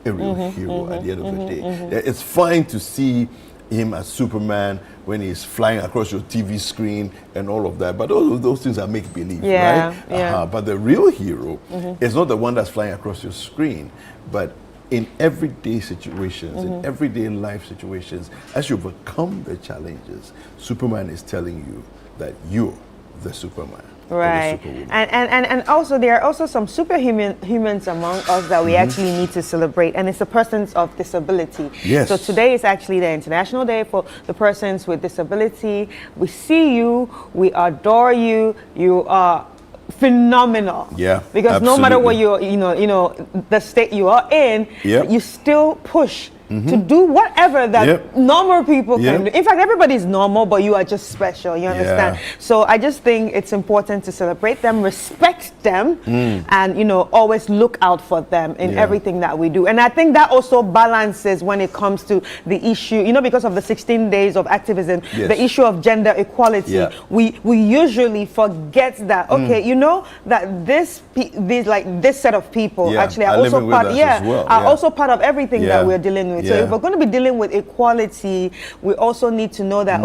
a real hero at the end of the day. It's fine to see him as Superman when he's flying across your TV screen and all of that, but all of those things are make-believe, right? But the real hero is not the one that's flying across your screen, but in everyday situations, in everyday life situations, as you overcome the challenges, Superman is telling you that you're the Superman. Right. And also there are also some humans among us that we actually need to celebrate, and it's the persons of disability. Yes. So today is actually the International Day for the persons with disability. We see you, we adore you, you are phenomenal. Yeah. Because absolutely. no matter what the state you are in, you still push to do whatever that normal people can do. In fact, everybody's normal, but you are just special, you understand? So I just think it's important to celebrate them, respect them, and, always look out for them in everything that we do. And I think that also balances when it comes to the issue, because of the 16 days of activism, the issue of gender equality, we usually forget that, that this set of people actually are also also part of everything that we're dealing with. So if we're going to be dealing with equality, we also need to know that,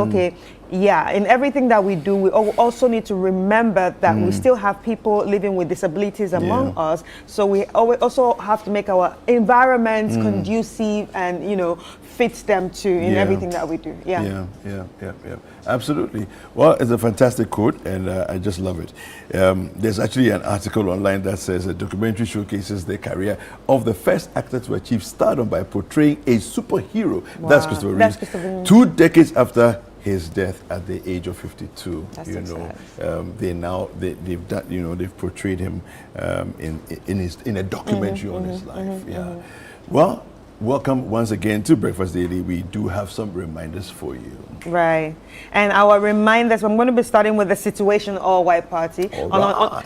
in everything that we do, we also need to remember that we still have people living with disabilities among us. So we also have to make our environments conducive and, fit them to in everything that we do. Yeah, absolutely. Well, it's a fantastic quote, and I just love it. There's actually an article online that says a documentary showcases the career of the first actor to achieve stardom by portraying a superhero. Wow. That's Christopher Reeves. 2 decades after his death at the age of 52. That's they've done, they've portrayed him in a documentary on his life. Well, welcome once again to Breakfast Daily. We do have some reminders for you. Right. And our reminders, I'm going to be starting with the Situation All White Party.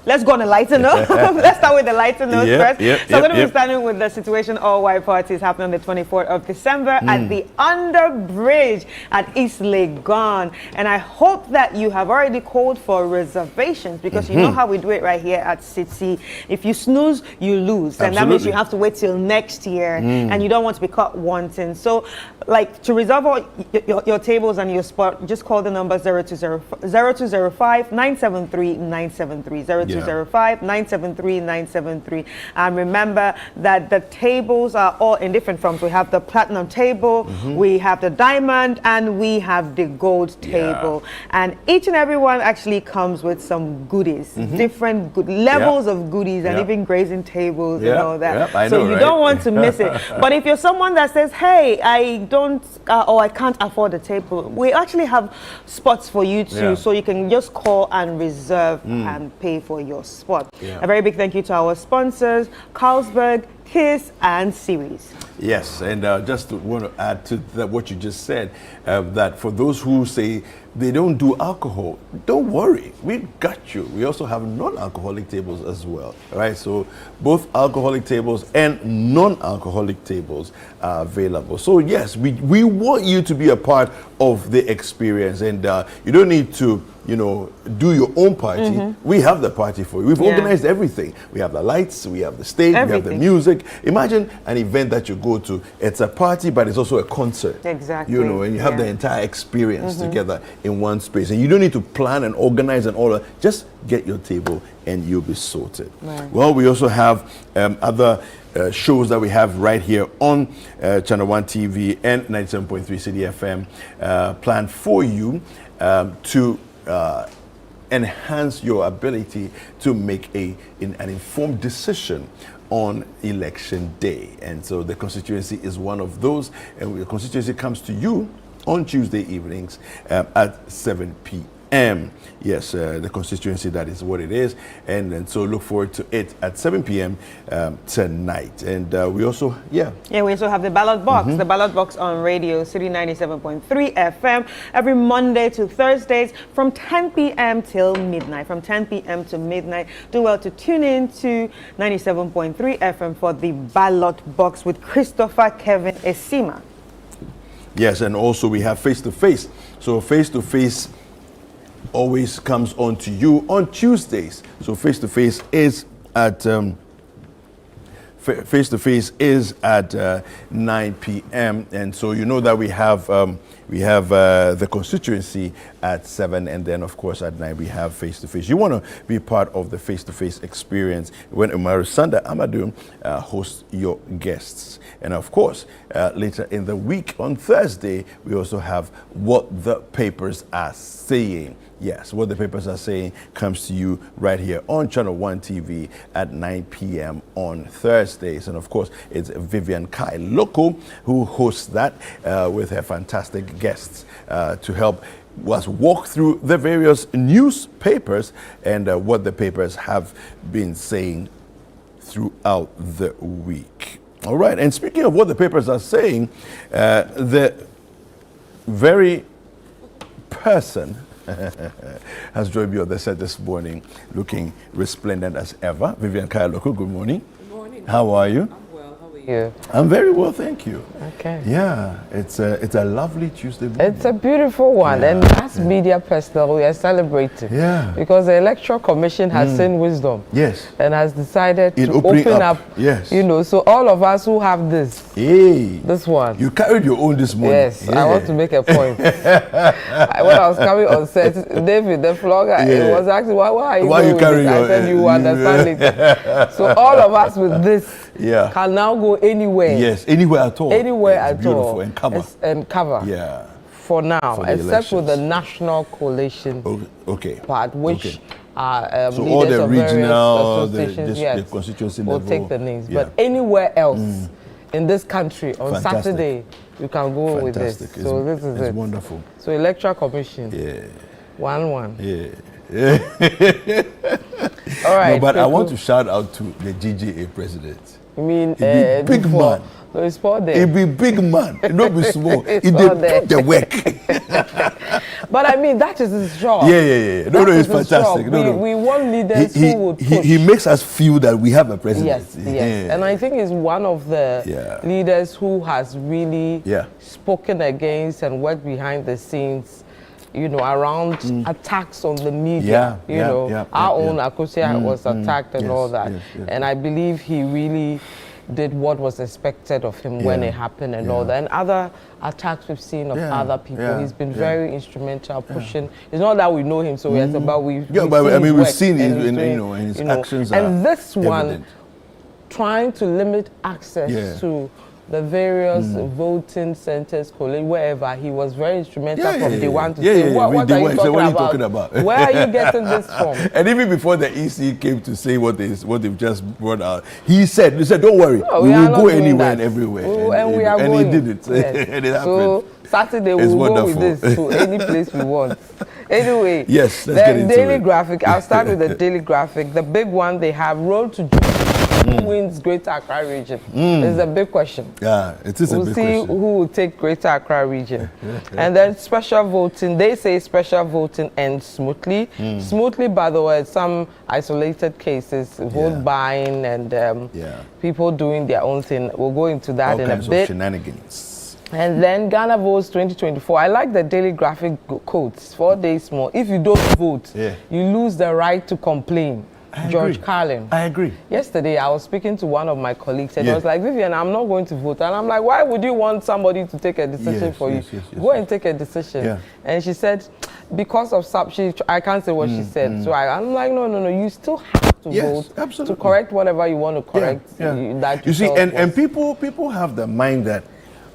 Let's go on a lighter note. Let's start with the lighter note first. So I'm going to be starting with the Situation All White Party. It's happening on the 24th of December at the Underbridge at East Legon. And I hope that you have already called for reservations, because you know how we do it right here at City. If you snooze, you lose. And that means you have to wait till next year, and you don't want to be caught wanting. So, to reserve all your tables and your spot, just call the number 0205 973 973 0205 973 973. And remember that the tables are all in different forms. We have the platinum table, we have the diamond, and we have the gold table. And each and every one actually comes with some goodies, different good levels of goodies, and even grazing tables and all that. So you don't want to miss it. But if you're someone that says, hey, I don't or I can't afford a table, we actually have spots for you too, so you can just call and reserve and pay for your spot. A very big thank you to our sponsors, Carlsberg, Kiss, and Series. Yes, and just want to add to that what you just said, that for those who say they don't do alcohol, don't worry, we got you. We also have non-alcoholic tables as well, right? So both alcoholic tables and non-alcoholic tables are available. So yes, we want you to be a part of the experience, and you don't need to do your own party. We have the party for you. We've organized everything. We have the lights, we have the stage, we have the music. Imagine an event that you go to. It's a party, but it's also a concert. Exactly. And you have the entire experience together in one space. And you don't need to plan and organize and all that. Just get your table and you'll be sorted. Right. Well, we also have other shows that we have right here on Channel 1 TV and 97.3 City FM planned for you to enhance your ability to make an informed decision on election day. And so the constituency is one of those, and the constituency comes to you on Tuesday evenings at 7 p.m. Yes, the constituency, that is what it is. And so look forward to it at 7 p.m. Tonight. And we also, we also have the ballot box. The ballot box on Radio City 97.3 FM every Monday to Thursdays from 10 p.m. till midnight. From 10 p.m. to midnight. Do well to tune in to 97.3 FM for the ballot box with Christopher Kevin Esima. Yes, and also we have face-to-face. So face-to-face always comes on to you on Tuesdays. So face-to-face is at Face to Face is at 9 p.m. and so you know that we have the constituency at 7, and then of course at 9 we have Face to Face. You want to be part of the Face to Face experience when Umaru Sanda Amadou hosts your guests, and of course later in the week on Thursday we also have What the Papers Are Saying. Yes, What the Papers Are Saying comes to you right here on Channel 1 TV at 9 p.m. on Thursdays. And of course, it's Vivian Kai Loko who hosts that with her fantastic guests to help us walk through the various newspapers and what the papers have been saying throughout the week. All right, and speaking of what the papers are saying, the very person has joined me on the set this morning, looking resplendent as ever. Vivian Kai Loko, good morning. Good morning. How are you? I'm well. How are you? I'm very well, thank you. Okay. Yeah, it's a lovely Tuesday morning. It's a beautiful one, and as media personnel, we are celebrating. Yeah. Because the Electoral Commission has seen wisdom. Yes. And has decided In to opening open up, up. yes. You know, so all of us who have this one. You carried your own this morning. Yes, I want to make a point. When I was coming on set, David, the vlogger, it was asking, why are you Why going you carrying with this? I said, you understand it. So all of us with this can now go anywhere. Yes, anywhere at all. Anywhere It's at beautiful all. and cover. And cover. Yeah. For now, For the except with the elections. National Coalition Okay. part, which are So all leaders the of regional, various the associations, the constituency we'll level. take the names. Yeah. But anywhere else in this country on Fantastic. Saturday, you can go with this. Fantastic. So this is it's it. wonderful. So Electoral Commission, Yeah. 1-1. Yeah. All right. No, but I people. want to shout out to the GJA president. I mean, He be big before- man. No, it's for He there. be big man. He don't be small. It's He all dey there. do the work. But I mean, that is his job. Yeah. No, That it's is his fantastic. job. No. We want leaders who would push. He makes us feel that we have a president. Yes. And I think he's one of the leaders who has really spoken against and worked behind the scenes, you know, around attacks on the media. Our own Akosia was attacked and all that. And I believe he really did what was expected of him when it happened and all that. And other attacks we've seen of other people, he's been very instrumental pushing. It's not that we know him, so it's about we've seen his, his actions. And this one, evident. trying to limit access to the various voting centers, wherever, he was very instrumental from day one to say, what are you talking about? Where are you getting this from? And even before the EC came to say what they've just brought out, he said, don't worry, we will go anywhere and everywhere. And he did it. Yes. And it happened. So Saturday we'll go with this to any place we want. Anyway, yes, let's get into Daily Graphic. I'll start with the Daily Graphic. The big one, they have Road to who wins Greater Accra region? It's a big question. Yeah, it is a big question. We'll see who will take Greater Accra region. And then special voting, they say special voting ends smoothly. Smoothly, by the way, some isolated cases, vote buying and people doing their own thing. We'll go into that in a bit. All kinds of shenanigans. And then Ghana votes 2024. I like the Daily Graphic quotes, 4 days more. If you don't vote, you lose the right to complain. George Carlin. I agree. Yesterday, I was speaking to one of my colleagues and I was like, Vivian, I'm not going to vote. And I'm like, why would you want somebody to take a decision for you? Go and take a decision. And she said, because of I can't say what she said. So I'm like, no, you still have to vote to correct whatever you want to correct. That you see, and people have the mind that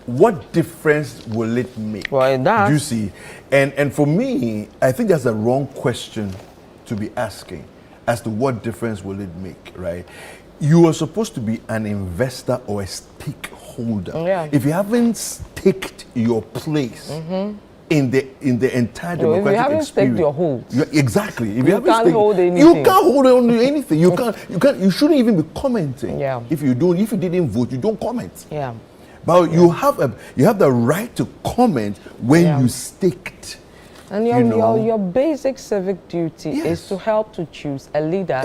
what difference will it make? Well, it does. You see, and for me, I think that's the wrong question to be asking. As to what difference will it make, right? You are supposed to be an investor or a stakeholder. If you haven't staked your place in the entire democratic if you haven't experience, staked your hold, exactly. If you can't hold anything. You can't hold on to anything. You can't. You shouldn't even be commenting. If you didn't vote, you don't comment. But you have the right to comment when you staked And your basic civic duty is to help to choose a leader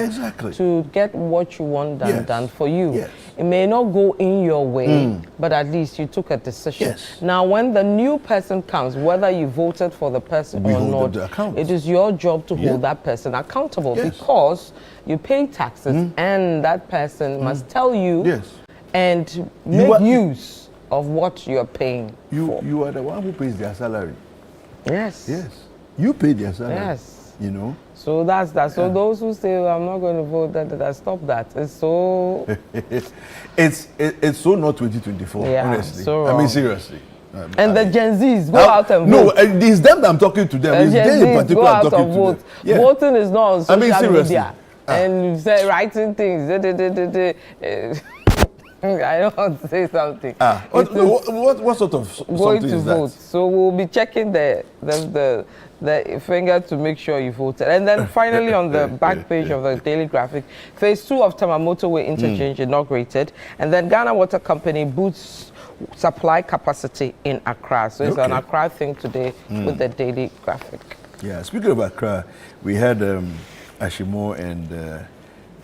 to get what you want done for you. Yes. It may not go in your way, but at least you took a decision. Yes. Now, when the new person comes, whether you voted for the person or not, it is your job to hold that person accountable because you pay taxes and that person must tell you and make use of what you're paying for. You are the one who pays their salary. Yes. Yes. You pay their salary. Yes. You know? So that's that. So those who say, well, I'm not going to vote, that stop that. It's so... it's so not 2024, honestly. So I mean, seriously. And the Gen Zs, go out and vote. No, it's them that I'm talking to them. It's them in particular I'm talking to them. Yeah. Voting is not on social media. Ah. And you say writing things. I want to say something. What sort of going something to is vote. that? So we'll be checking the finger to make sure you voted. And then finally on the back page of the Daily Graphic, phase 2 of Tama Motorway interchange inaugurated. And then Ghana Water Company boosts supply capacity in Accra. So it's an Accra thing today with the Daily Graphic. Yeah, speaking of Accra, we had Ashimo and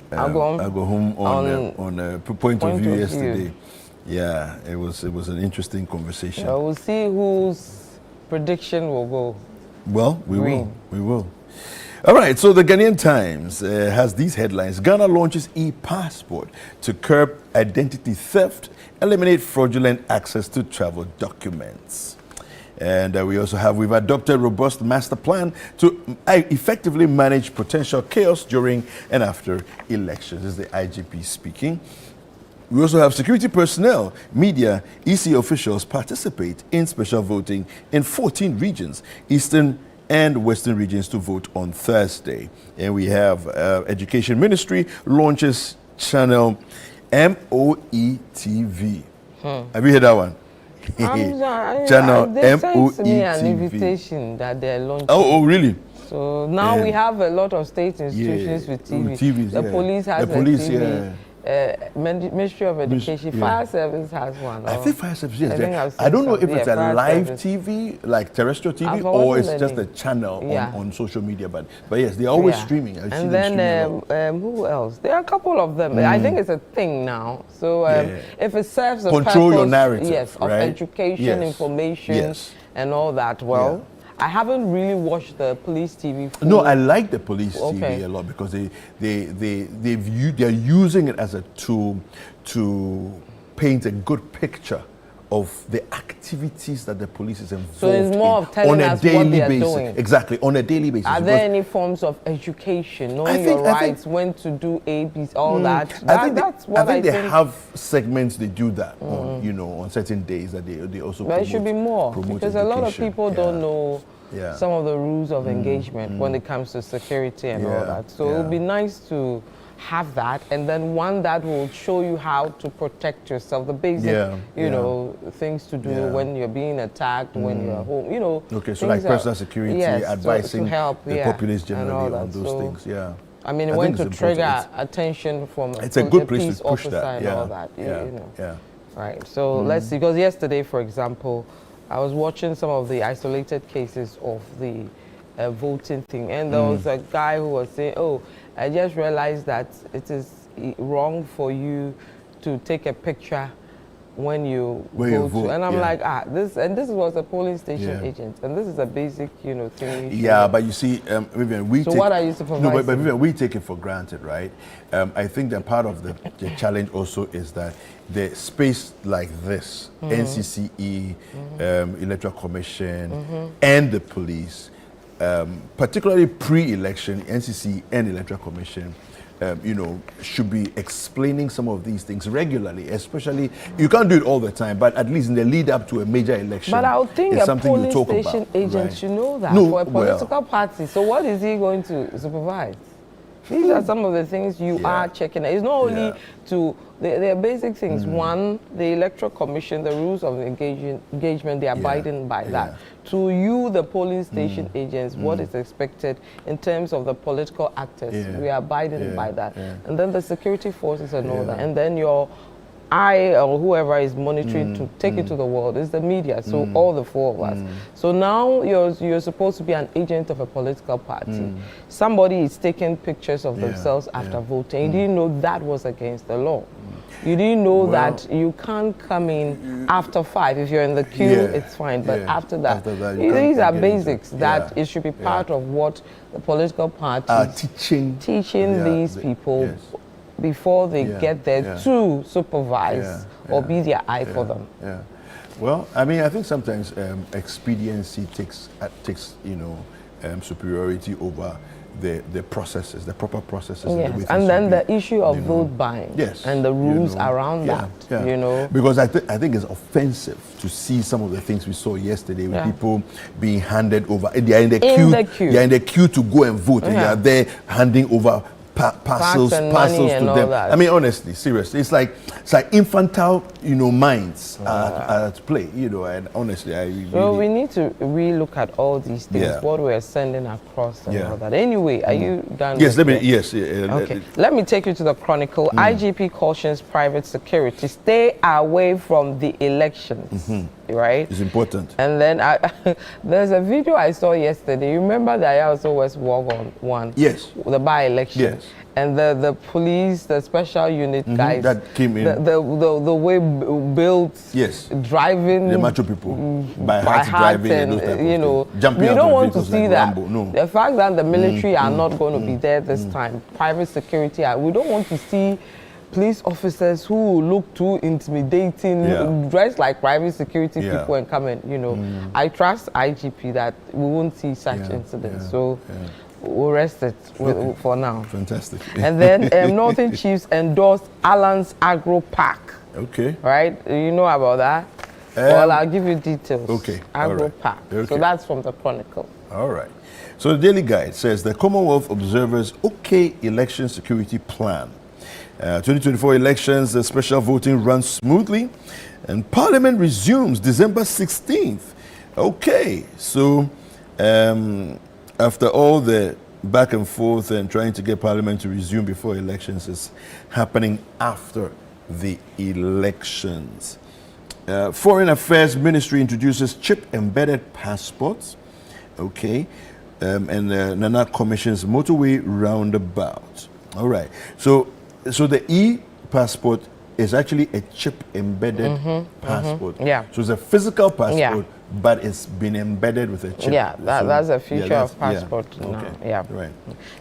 I go home on a point of view yesterday. Yeah, it was an interesting conversation. Yeah, we'll see whose prediction will go. Well, we will. All right, so the Ghanaian Times has these headlines. Ghana launches e-passport to curb identity theft, eliminate fraudulent access to travel documents. And we've adopted robust master plan to effectively manage potential chaos during and after elections. This is the IGP speaking. We also have security personnel, media, EC officials participate in special voting in 14 regions, eastern and western regions, to vote on Thursday. And we have Education Ministry launches channel MOETV. Have you heard that one? Channel they sent me an invitation that they're launching. Oh, really? So now we have a lot of state institutions with TV. TVs, the police has a TV. Ministry of Education, Fire Service has one. I think Fire Service, yes. I don't know if it's a live TV, like terrestrial TV, or it's just a channel on social media. But yes, they're always streaming. And then who else? There are a couple of them. I think it's a thing now. So if it serves a purpose, your narrative, of education, information, and all that, I haven't really watched the police TV. No, I like the police TV a lot because they're using it as a tool to paint a good picture of the activities that the police is involved in. So it's more of telling us what they are doing. Exactly, on a daily basis. Are there any forms of education, knowing your rights, when to do A, B, all that? That's what I think. They have segments they do that on, on certain days that they also promote. But it should be more, because a lot of people don't know some of the rules of engagement when it comes to security and all that. So it would be nice to have that, and then one that will show you how to protect yourself, the basic, things to do when you're being attacked, when you're home, Okay, so like personal security, advising to help, the populace generally on those things, I mean, when to trigger attention from a good place to push officer that, and all that, Right, so let's see, because yesterday, for example, I was watching some of the isolated cases of the voting thing, and there was a guy who was saying, I just realized that it is wrong for you to take a picture when you vote. And I'm like, this was a polling station agent, and this is a basic, thing. Yeah, but you see, Vivian, what are you supervising? No, but Vivian, we take it for granted, right? I think that part of the challenge also is that the space like this, NCCE, Electoral Commission, and the police, particularly pre-election, NCC and Electoral Commission, should be explaining some of these things regularly, especially, you can't do it all the time, but at least in the lead up to a major election. But I would think a polling station agent should know that for a political party. So what is he going to supervise? These are some of the things you are checking. It's not only there are basic things. One, the Electoral Commission, the rules of engagement, they are abiding by that. To you, the polling station agents, what is expected in terms of the political actors, we are abiding by that. And then the security forces and all that. And then your I or whoever is monitoring to take it to the world is the media. So all the four of us. So now you're supposed to be an agent of a political party. Somebody is taking pictures of themselves after voting. You didn't know that was against the law. You didn't know that you can't come in after 5. If you're in the queue, it's fine. But after that these are basics that it should be part of what the political parties teaching these people before they get there to supervise or be their eye for them. Well, I mean, I think sometimes expediency takes superiority over the processes, the proper processes. And then the issue of vote buying and the rules around that, Because I think it's offensive to see some of the things we saw yesterday with people being handed over. They are in the queue. They are in the queue to go and vote, and they are there handing over parcels to them. I mean, honestly, seriously, it's like infantile, minds at play, and honestly, we need to relook at all these things, what we're sending across and all that. Anyway, are you done? Yes, okay. Let me take you to the Chronicle. IGP cautions private security, stay away from the elections. Right? It's important. And then there's a video I saw yesterday. You remember the Ayahuasca West Wagon one? Yes. The by-election. Yes. And the police, the special unit guys that came in. The way built. Yes. Driving. The macho people by heart driving and those type of jumping. We don't want to see that. Rambo. No. The fact that the military are not going to be there this time, private security, we don't want to see police officers who look too intimidating, dressed like private security people and come and, I trust IGP that we won't see such incidents. So we'll rest it for now. Fantastic. And then Northern Chiefs endorsed Allan's Agro Park. Okay. Right? You know about that? Well, I'll give you details. Okay. Agro Park. Okay. So that's from the Chronicle. All right. So the Daily Guide says the Commonwealth observers election security plan. 2024 elections, the special voting runs smoothly, and Parliament resumes December 16th. Okay, so after all the back and forth and trying to get Parliament to resume before elections is happening after the elections. Foreign Affairs Ministry introduces chip-embedded passports. Okay, and Nana Commission's motorway roundabout. All right, so the e-passport is actually a chip-embedded passport. So it's a physical passport, but it's been embedded with a chip. That's a feature of passport now. Okay. Right.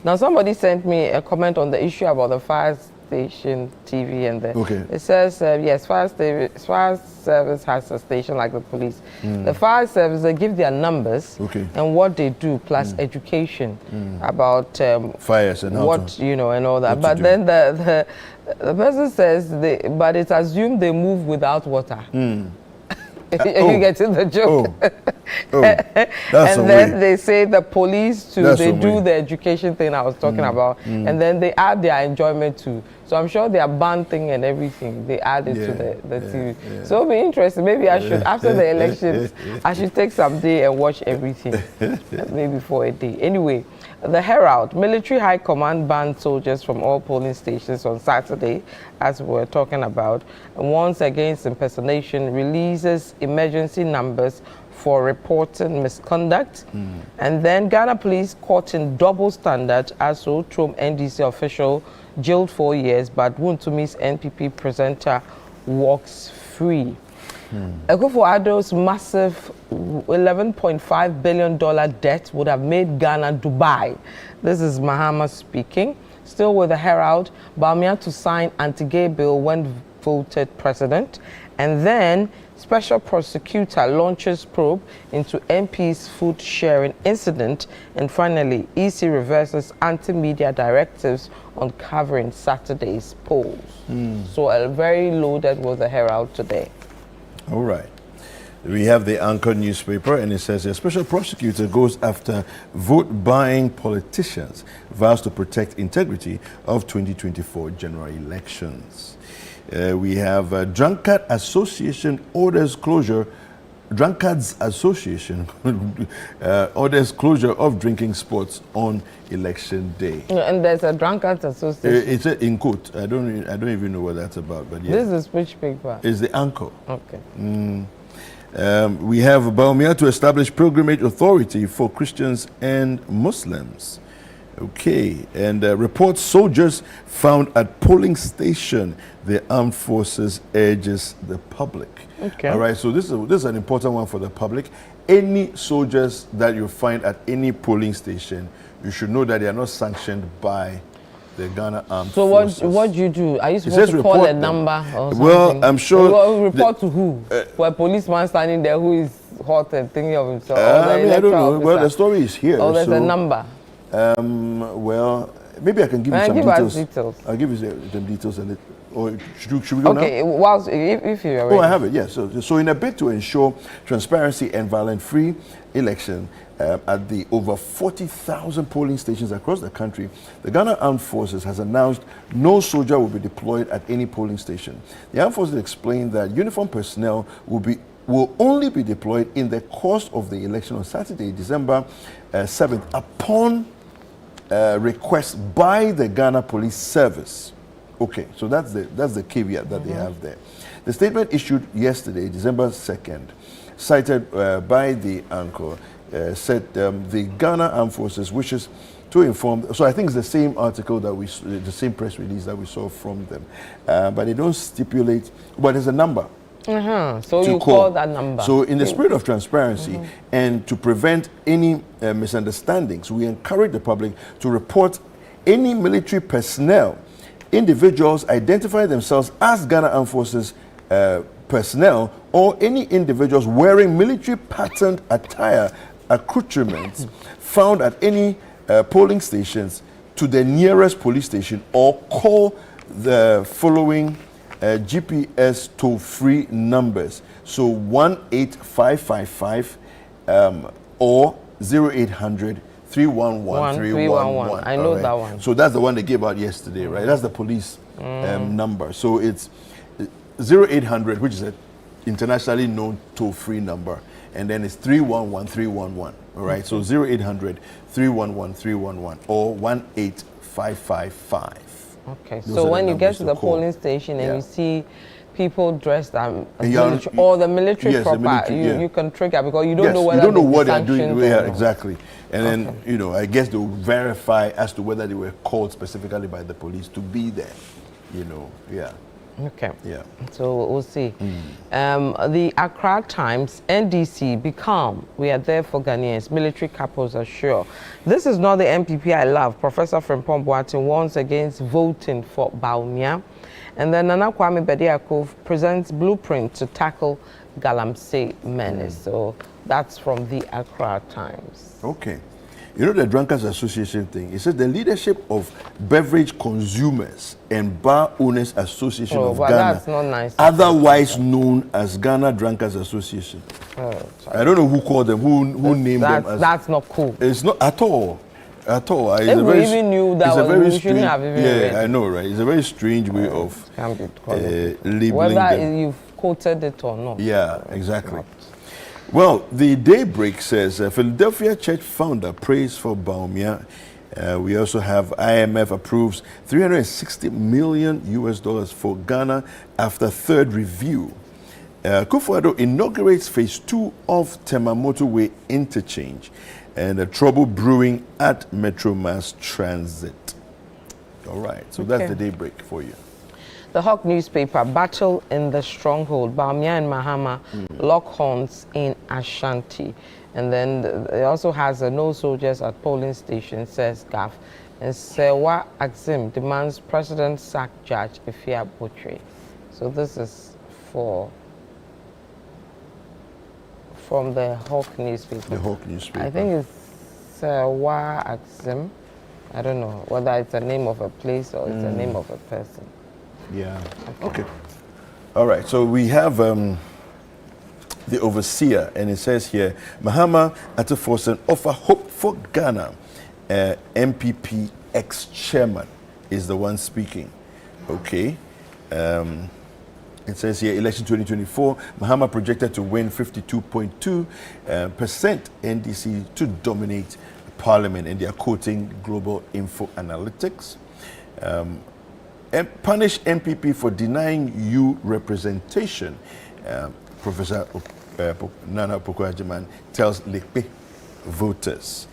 Now, somebody sent me a comment on the issue about the fire station TV and it says, yes, fire service has a station like the police. The fire service, they give their numbers and what they do, plus education about fires and what, and all that. But then the person says, but it's assumed they move without water. You get in the joke. And then they say the police too, they do the education thing I was talking about, and then they add their enjoyment too. So I'm sure their band thing and everything, they add it to the TV. So it'll be interesting. Maybe I should, after the elections, I should take some day and watch everything, maybe for a day. Anyway, the Herald, military high command banned soldiers from all polling stations on Saturday, as we were talking about, and warns against impersonation, releases emergency numbers for reporting misconduct. And then Ghana police caught in double standard as Trom NDC official jailed 4 years, but Wuntumi's NPP presenter walks free. Akufo-Addo's massive $11.5 billion debt would have made Ghana Dubai. This is Mahama speaking. Still with the Herald, Bawumia to sign anti-gay bill when voted president. And then special prosecutor launches probe into MP's food sharing incident. And finally, EC reverses anti-media directives on covering Saturday's polls. So very loaded with the Herald today. All right. We have the Anchor newspaper, and it says a special prosecutor goes after vote-buying politicians, vows to protect integrity of 2024 general elections. We have Drunkard Association orders closure Drunkards Association orders closure of drinking spots on election day. And there's a Drunkards Association. It's in quote. I don't even know what that's about. But yeah, this is which paper? It's the Anchor. Okay. We have Bawumia to establish pilgrimage authority for Christians and Muslims. Okay, and reports soldiers found at polling station. The armed forces urges the public. Okay. All right, so this is an important one for the public. Any soldiers that you find at any polling station, you should know that they are not sanctioned by the Ghana Armed Forces. So what do you do? Are you supposed to call a number or something? Well, I'm sure. Well, report to who? For a policeman standing there who is hot and thinking of himself. I don't know. Well, the story is here. Oh, there's a number. Well, maybe I can give you some details. I'll give you some details and or should we go now? Okay, whilst if you are ready. Oh, I have it, yes. So in a bid to ensure transparency and violence-free election at the over 40,000 polling stations across the country, the Ghana Armed Forces has announced no soldier will be deployed at any polling station. The Armed Forces explained that uniformed personnel will only be deployed in the course of the election on Saturday, December 7th, upon request by the Ghana Police Service. Okay, so that's the caveat that they have there. The statement issued yesterday, December 2nd, cited by the Anchor, said the Ghana Armed Forces wishes to inform. So I think it's the same article that the same press release that we saw from them, but they don't stipulate. But there's a number. So you call that number. So in the spirit of transparency and to prevent any misunderstandings, we encourage the public to report any military personnel, individuals identify themselves as Ghana Armed Forces personnel, or any individuals wearing military patterned attire, accoutrements found at any polling stations to the nearest police station, or call the following GPS toll-free numbers. So 18555 or 0800 311 311. I know that one. So that's the one they gave out yesterday, right? That's the police number. So it's 0800, which is an internationally known toll-free number, and then it's 311 311. All right. So 0800 311 311 or 18555. Okay. So when you get to the polling station and you see people dressed as military, or the military proper, you can trigger because you don't know whether what they're doing. Yeah, exactly. And then, I guess they'll verify as to whether they were called specifically by the police to be there. Okay. Yeah. So we'll see. The Accra Times, NDC, be calm. We are there for Ghanaians. Military couples are sure. This is not the MPP I love. Professor Frimpong Boateng warns against voting for Bawumia. And then Nana Kwame Bediako presents blueprint to tackle Galamsey menace. So that's from the Accra Times. Okay. The Drunkards Association thing, it says the leadership of Beverage Consumers and Bar Owners Association of Ghana, that's not nice, otherwise known as Ghana Drunkards Association. I don't know who called them, who named them as. That's not cool. It's not at all. At all. If we even knew that, we shouldn't have even read. I know, right? It's a very strange way of labeling whether them. You've quoted it or not. Yeah, exactly. Well, the Daybreak says Philadelphia Church founder prays for Bawumia. We also have IMF approves $360 million for Ghana after third review. Kufuor inaugurates phase 2 of Tema Motorway interchange, and trouble brewing at Metro Mass Transit. All right, so that's the Daybreak for you. The Hawk newspaper, battle in the stronghold. Bawumia and Mahama lock horns in Ashanti. And then it also has no soldiers at polling station, says GAF. And Sewa Axim demands president sack Judge Ifeah Botwe. So this is from the Hawk newspaper. The Hawk newspaper. I think it's Sewa Axim. I don't know whether it's the name of a place or it's the name of a person. Yeah. Okay. All right. So we have the overseer, and it says here, Mahama Ataforsen offer hope for Ghana. MPP ex-chairman is the one speaking. Okay. It says here, election 2024, Mahama projected to win 52.2% NDC to dominate parliament, and they are quoting Global Info Analytics. And punish MPP for denying you representation. Professor Nana Opoku-Agyeman tells Lekpe voters.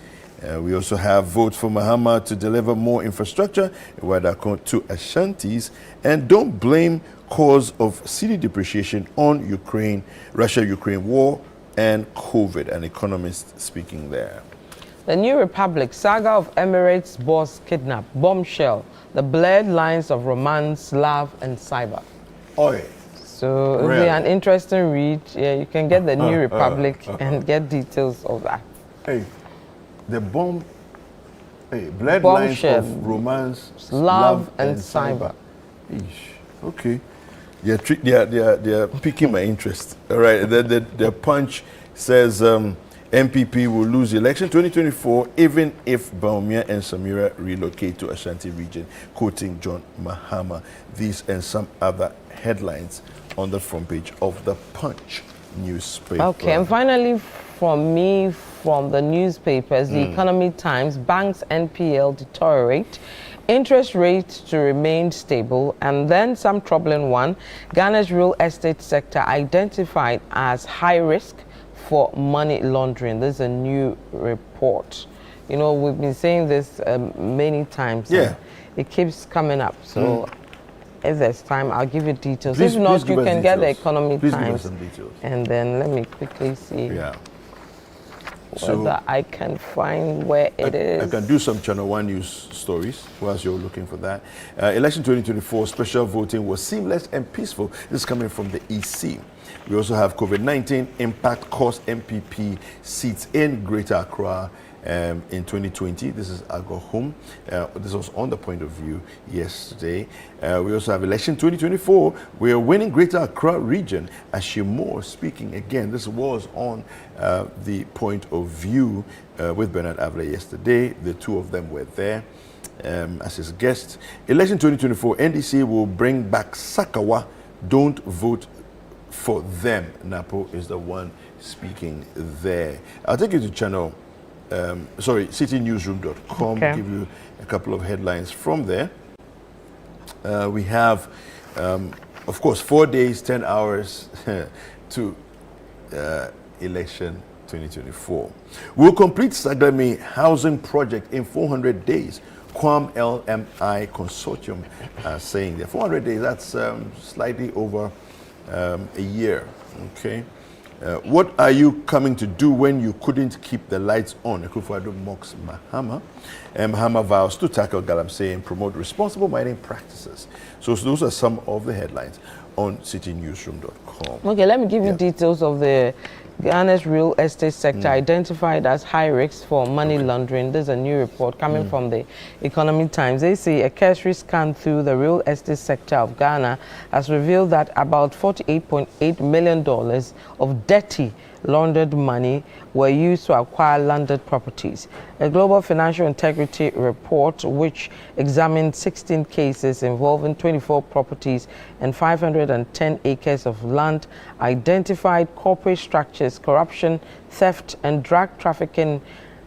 We also have votes for Mahama to deliver more infrastructure in Wadakon to Ashantis, and don't blame cause of cedi depreciation on Russia-Ukraine war and COVID. An economist speaking there. The New Republic, saga of Emirates boss kidnap, bombshell, the blurred lines of romance, love, and cyber. Oh, yeah. So it'll be an interesting read. Yeah, you can get the New Republic and get details of that. Hey, the blurred lines of romance, love, and cyber. Okay. They're piquing my interest. All right. The Punch says MPP will lose the election 2024 even if Bawumia and Samira relocate to Ashanti region, quoting John Mahama. These and some other headlines on the front page of the Punch newspaper. Okay, and finally from the newspapers, the Economy Times, banks NPL deteriorate, interest rates to remain stable, and then some troubling one, Ghana's real estate sector identified as high risk for money laundering. This is a new report. You know, we've been saying this many times. Yeah. It keeps coming up. So if there's time, I'll give you details. If not, you can get the Economy Times. And then let me quickly see whether I can find where it is. I can do some Channel 1 news stories whilst you're looking for that. Election 2024 special voting was seamless and peaceful. This is coming from the EC. We also have COVID-19 impact cost MPP seats in Greater Accra in 2020. This is Agohom. This was on the Point of View yesterday. We also have election 2024. We are winning Greater Accra region. Ashimore speaking again. This was on the Point of View with Bernard Avle yesterday. The two of them were there as his guests. Election 2024, NDC will bring back Sakawa. Don't vote for them. Napo is the one speaking there. I'll take you to channel, citynewsroom.com, give you a couple of headlines from there. We have, of course, 4 days, 10 hours to election 2024. We'll complete Saglemi housing project in 400 days. Quam LMI Consortium saying that 400 days, that's slightly over a year. Okay. What are you coming to do when you couldn't keep the lights on? Akufo-Addo mocks Mahama. Mahama vows to tackle Galamsey and promote responsible mining practices. So those are some of the headlines on citynewsroom.com. Okay, let me give you details of the Ghana's real estate sector identified as high risk for money laundering. There's a new report coming from the Economy Times. They say a cursory scan through the real estate sector of Ghana has revealed that about $48.8 million of dirty laundered money were used to acquire landed properties. A global financial integrity report, which examined 16 cases involving 24 properties and 510 acres of land, identified corporate structures, corruption, theft, and drug trafficking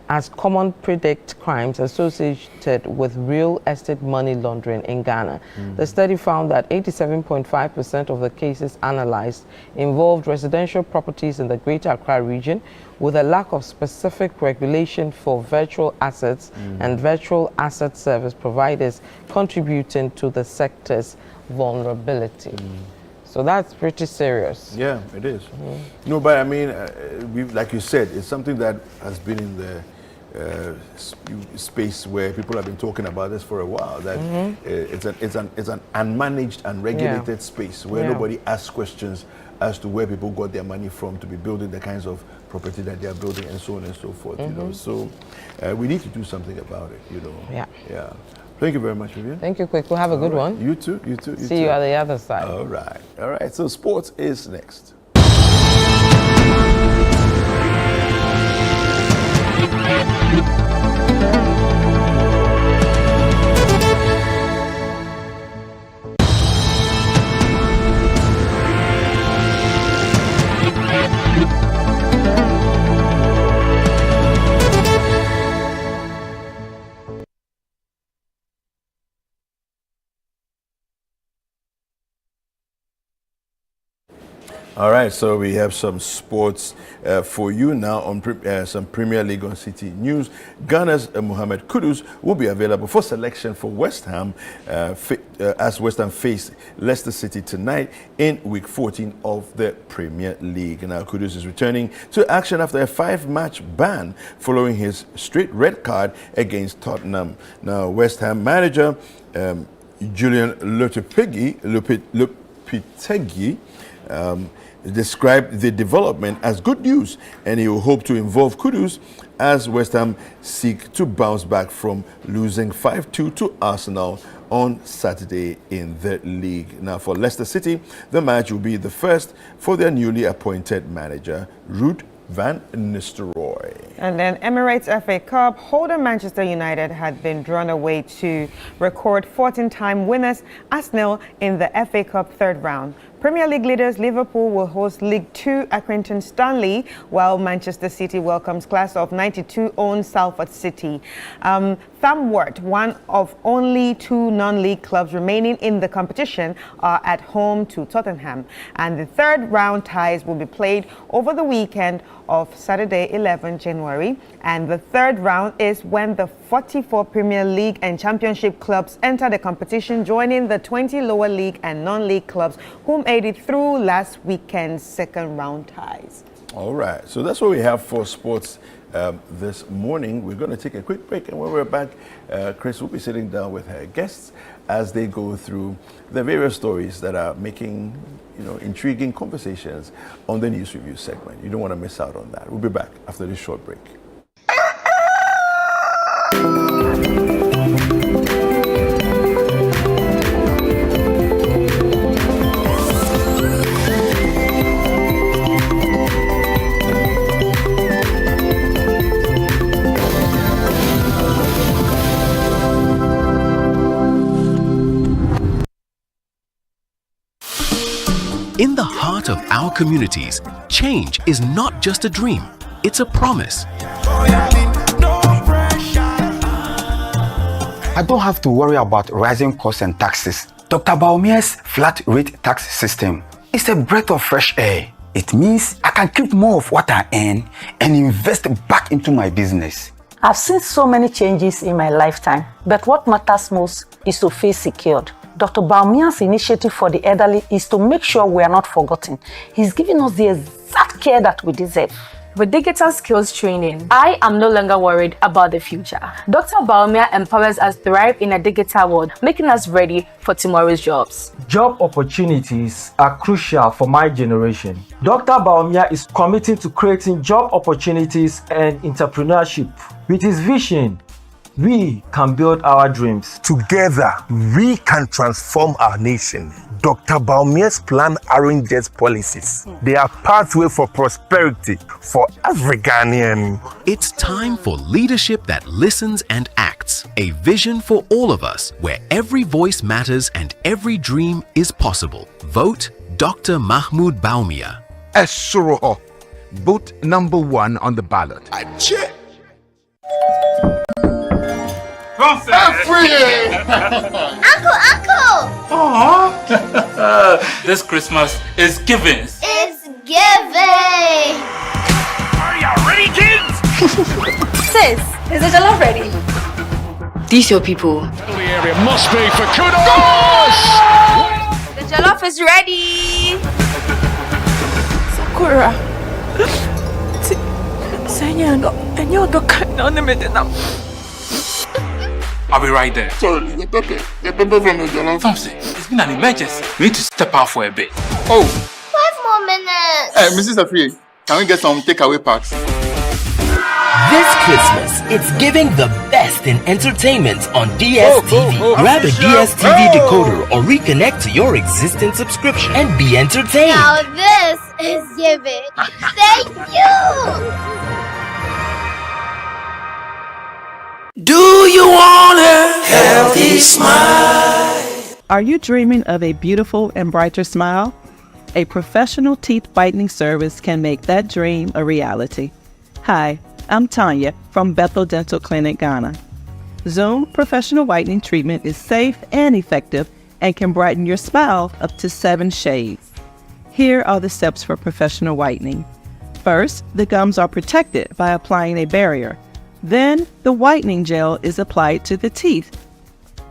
as common predict crimes associated with real estate money laundering in Ghana. The study found that 87.5% of the cases analyzed involved residential properties in the Greater Accra region, with a lack of specific regulation for virtual assets and virtual asset service providers contributing to the sector's vulnerability. So that's pretty serious. Yeah, it is. No, but I mean, like you said, it's something that has been in the space where people have been talking about this for a while. That it's an unmanaged, unregulated space where nobody asks questions as to where people got their money from to be building the kinds of property that they are building, and so on and so forth. You know, so we need to do something about it. You know. Yeah. Thank you very much, Vivian. Thank you, Quick. We'll have a good one. You too. See you at the other side. All right. So sports is next. All right, so we have some sports for you now on some Premier League on City News. Ghana's Mohamed Kudus will be available for selection for West Ham as West Ham face Leicester City tonight in Week 14 of the Premier League. Now, Kudus is returning to action after a 5-match ban following his straight red card against Tottenham. Now, West Ham manager Julian Lopetegui described the development as good news, and he will hope to involve Kudus as West Ham seek to bounce back from losing 5-2 to Arsenal on Saturday in the league. Now, for Leicester City, the match will be the first for their newly appointed manager, Ruud van Nistelrooy. And then Emirates FA Cup holder Manchester United had been drawn away to record 14-time winners Arsenal in the FA Cup third round. Premier League leaders Liverpool will host League Two Accrington Stanley, while Manchester City welcomes class of '92 owned Salford City. Thamworth, one of only 2 non-league clubs remaining in the competition, are at home to Tottenham, and the third round ties will be played over the weekend of Saturday, 11 January, and the third round is when the 44 Premier League and Championship clubs enter the competition, joining the 20 lower league and non-league clubs who made it through last weekend's second round ties. All right, so that's what we have for sports this morning. We're going to take a quick break, and when we're back, Chris will be sitting down with her guests as they go through the various stories that are making intriguing conversations on the News Review segment. You don't want to miss out on that. We'll be back after this short break. In the heart of our communities, change is not just a dream, it's a promise. I don't have to worry about rising costs and taxes. Dr. Baumia's flat rate tax system is a breath of fresh air. It means I can keep more of what I earn and invest back into my business. I've seen so many changes in my lifetime, but what matters most is to feel secured. Dr. Baumia's initiative for the elderly is to make sure we are not forgotten. He's giving us the exact care that we deserve. With digital skills training, I am no longer worried about the future. Dr. Baumia empowers us to thrive in a digital world, making us ready for tomorrow's jobs. Job opportunities are crucial for my generation. Dr. Baumia is committed to creating job opportunities and entrepreneurship. With his vision, we can build our dreams. Together, we can transform our nation. Dr. Baumia's plan arranges policies. They are pathway for prosperity for every Ghanaian. It's time for leadership that listens and acts. A vision for all of us, where every voice matters and every dream is possible. Vote Dr. Mahmoud Baumia. Essuroho. Vote number 1 on the ballot. Achoo! Uncle! Aww. This Christmas is giving. It's giving! Are you ready, kids? Sis, is the jollof ready? These your people. The area must be for Kudos! The jollof is ready! Sakura. Senyango, and you're the kind of I'll be right there. Sorry, the pepper from the jollof. Thompson, it's been an emergency. We need to step out for a bit. Oh. 5 more minutes. Hey, Mrs. Afri, can we get some takeaway packs? This Christmas, it's giving the best in entertainment on DSTV. Grab a DSTV decoder or reconnect to your existing subscription and be entertained. Now this is giving. Thank you! Do you want a healthy smile? Are you dreaming of a beautiful and brighter smile? A professional teeth whitening service can make that dream a reality. Hi, I'm Tanya from Bethel Dental Clinic, Ghana. Zoom Professional Whitening Treatment is safe and effective and can brighten your smile up to 7 shades. Here are the steps for professional whitening. First, the gums are protected by applying a barrier. Then, the whitening gel is applied to the teeth.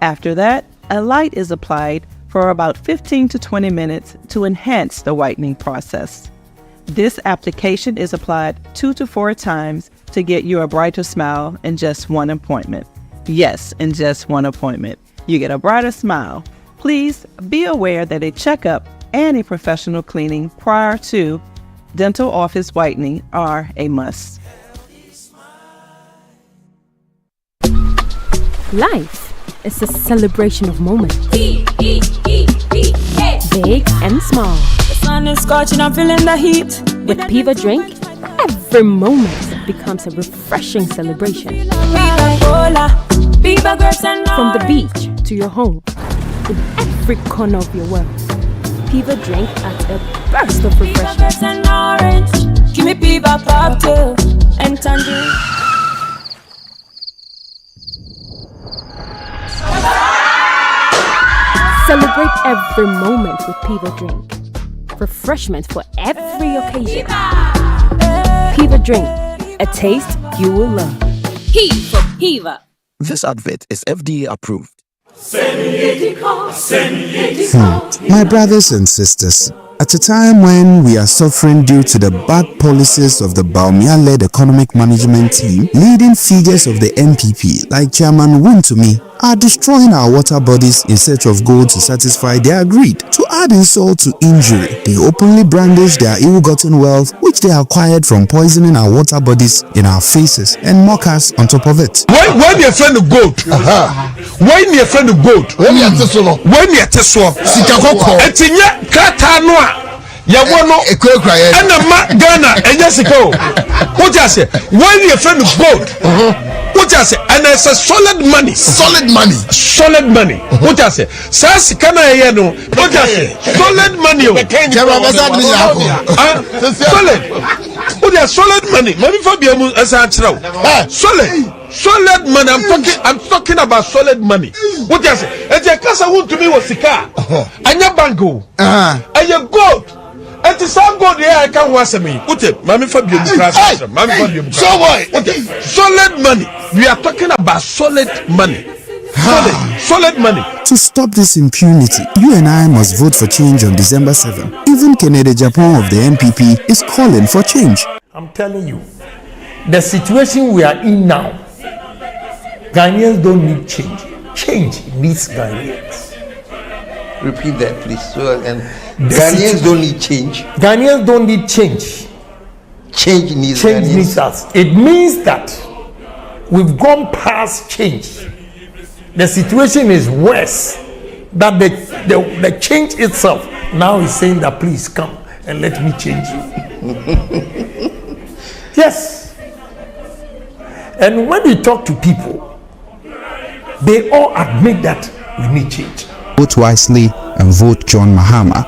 After that, a light is applied for about 15 to 20 minutes to enhance the whitening process. This application is applied 2 to 4 times to get you a brighter smile in just one appointment. Yes, in just one appointment, you get a brighter smile. Please be aware that a checkup and a professional cleaning prior to dental office whitening are a must. Life is a celebration of moments. Big and small. The sun is scorching, I'm feeling the heat. With Piva Drink, every moment becomes a refreshing celebration. From the beach to your home, in every corner of your world, Piva Drink adds a burst of refreshment. Give me Piva cocktail and tangerine. Celebrate every moment with Piva Drink. Refreshment for every occasion. Piva Drink, a taste you will love. P for Piva. This advert is FDA approved. My brothers and sisters, at a time when we are suffering due to the bad policies of the Baumia-led economic management team, leading figures of the NPP like Chairman Wontumi are destroying our water bodies in search of gold to satisfy their greed. To add insult to injury, they openly brandish their ill-gotten wealth which they acquired from poisoning our water bodies in our faces and mock us on top of it. When your friend gold, when your friend gold, when your tesoro, sikakoko, etinya kata noa, yawono ena Ghana enyasiko. What you say? When your friend gold, what you say? And it's a solid money. What you say? Sas kana yeno. What you say? Solid money. Solid. What you solid money? Money for biamu asa chiraw. Solid money. I'm talking about solid money. What you say? Eje kasa Wontumi was sika. Anya bango. Anya gold. And to some good here, I can't watch me. Mammy for solid money. We are talking about solid money. Solid money. To stop this impunity, you and I must vote for change on December 7. Even Kennedy Japan of the NPP is calling for change. I'm telling you, the situation we are in now, Ghanaians don't need change. Change needs Ghanaians. Repeat that, please. Ghanaians don't need change. Ghanaians don't need change. Change needs us. It means that we've gone past change. The situation is worse. That the change itself now is saying that please come and let me change you. Yes. And when we talk to people, they all admit that we need change. Vote wisely and vote John Mahama.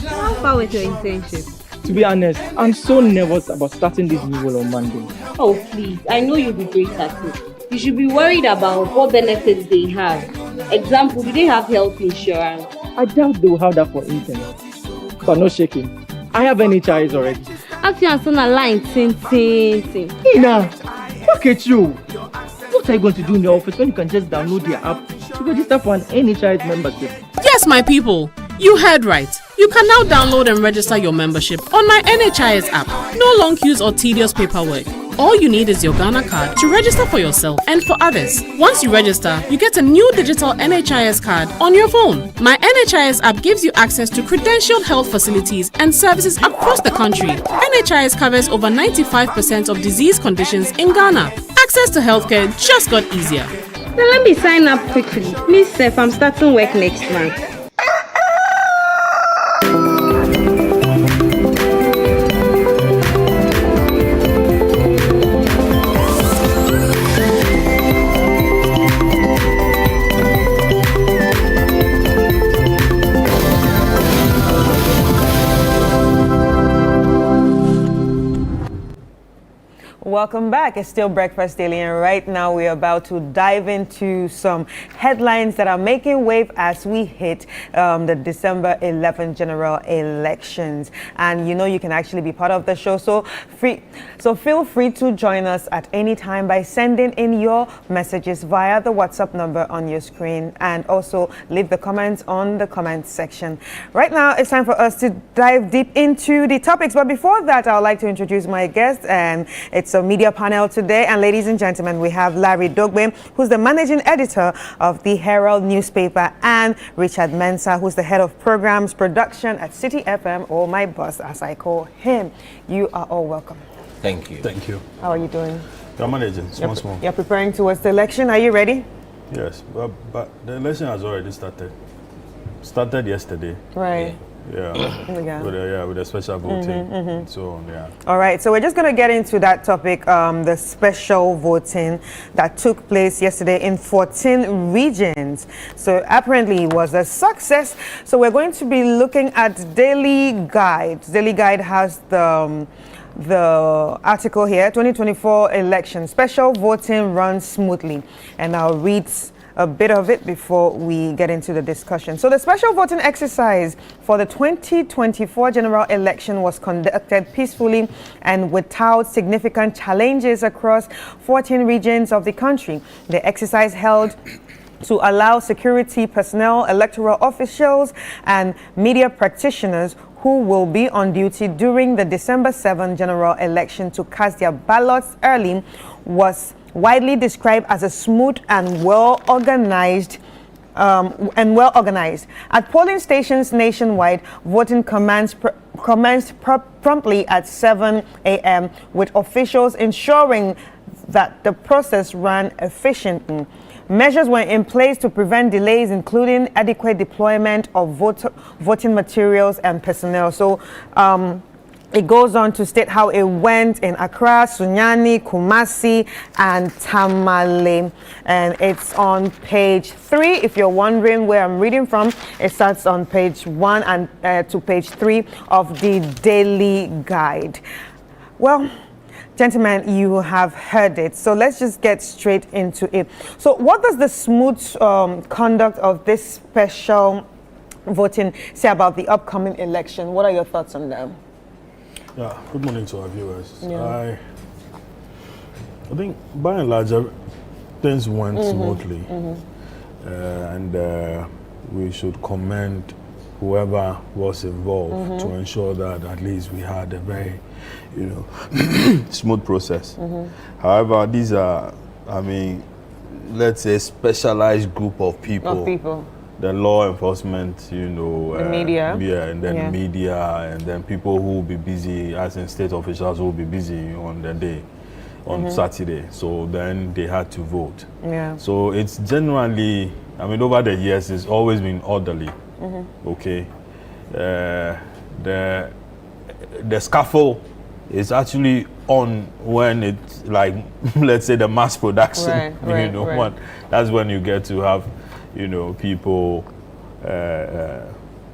How far with your internship? To be honest, I'm so nervous about starting this new role on Monday. Oh, please. I know you'll be great at it. You should be worried about what benefits they have. Example, do they have health insurance? I doubt they will have that for internet. But no shaking. I have NHIS already. After you're on a line, ting. Ina, look at you. What are you going to do in the office when you can just download the app to register for an NHIS membership? Yes, my people. You heard right. You can now download and register your membership on my NHIS app. No long queues or tedious paperwork. All you need is your Ghana card to register for yourself and for others. Once you register, you get a new digital NHIS card on your phone. My NHIS app gives you access to credentialed health facilities and services across the country. NHIS covers over 95% of disease conditions in Ghana. Access to healthcare just got easier. Now let me sign up quickly. Miss Seth, I'm starting work next month. welcome back. It's still Breakfast Daily, and right now we're about to dive into some headlines that are making wave as we hit the December 11th general elections. And you know you can actually be part of the show, so feel free to join us at any time by sending in your messages via the WhatsApp number on your screen, and also leave the comments on the comments section. Right now it's time for us to dive deep into the topics, but before that I would like to introduce my guest, and it's a media panel today. And ladies and gentlemen, we have Larry Dogbe, who's the managing editor of the Herald newspaper, and Richard Mensah, who's the head of programs production at City FM, or my boss as I call him. You are all welcome. Thank you. Thank you. How are you doing? I'm managing, small. You're preparing towards the election. Are you ready? Yes, but the election has already started. Started yesterday. Right. Yeah. With a special voting. So yeah. All right. So we're just going to get into that topic, the special voting that took place yesterday in 14 regions. So apparently it was a success. So we're going to be looking at Daily Guide. Daily Guide has the article here, 2024 election, special voting runs smoothly. And I'll read a bit of it before we get into the discussion. So the special voting exercise for the 2024 general election was conducted peacefully and without significant challenges across 14 regions of the country. The exercise held to allow security personnel, electoral officials, and media practitioners who will be on duty during the December 7 general election to cast their ballots early was widely described as a smooth and well organized. At polling stations nationwide, voting commenced promptly at 7 a.m. with officials ensuring that the process ran efficiently. Measures were in place to prevent delays, including adequate deployment of voting materials and personnel. So it goes on to state how it went in Accra, Sunyani, Kumasi, and Tamale. And it's on page 3. If you're wondering where I'm reading from, it starts on page 1 and to page 3 of the Daily Guide. Well, gentlemen, you have heard it. So let's just get straight into it. So what does the smooth conduct of this special voting say about the upcoming election? What are your thoughts on that? Yeah, good morning to our viewers. Yeah. I think by and large things went smoothly, and we should commend whoever was involved to ensure that at least we had a very, smooth process. However, these are, let's say, specialized group of people. The law enforcement, the media. Yeah, and then media, and then people who will be busy, as in state officials who will be busy on the day, on Saturday. So then they had to vote. Yeah. So it's generally, over the years, it's always been orderly. Okay. The scaffold is actually on when it's like, let's say, the mass production. Right. That's when you get to have people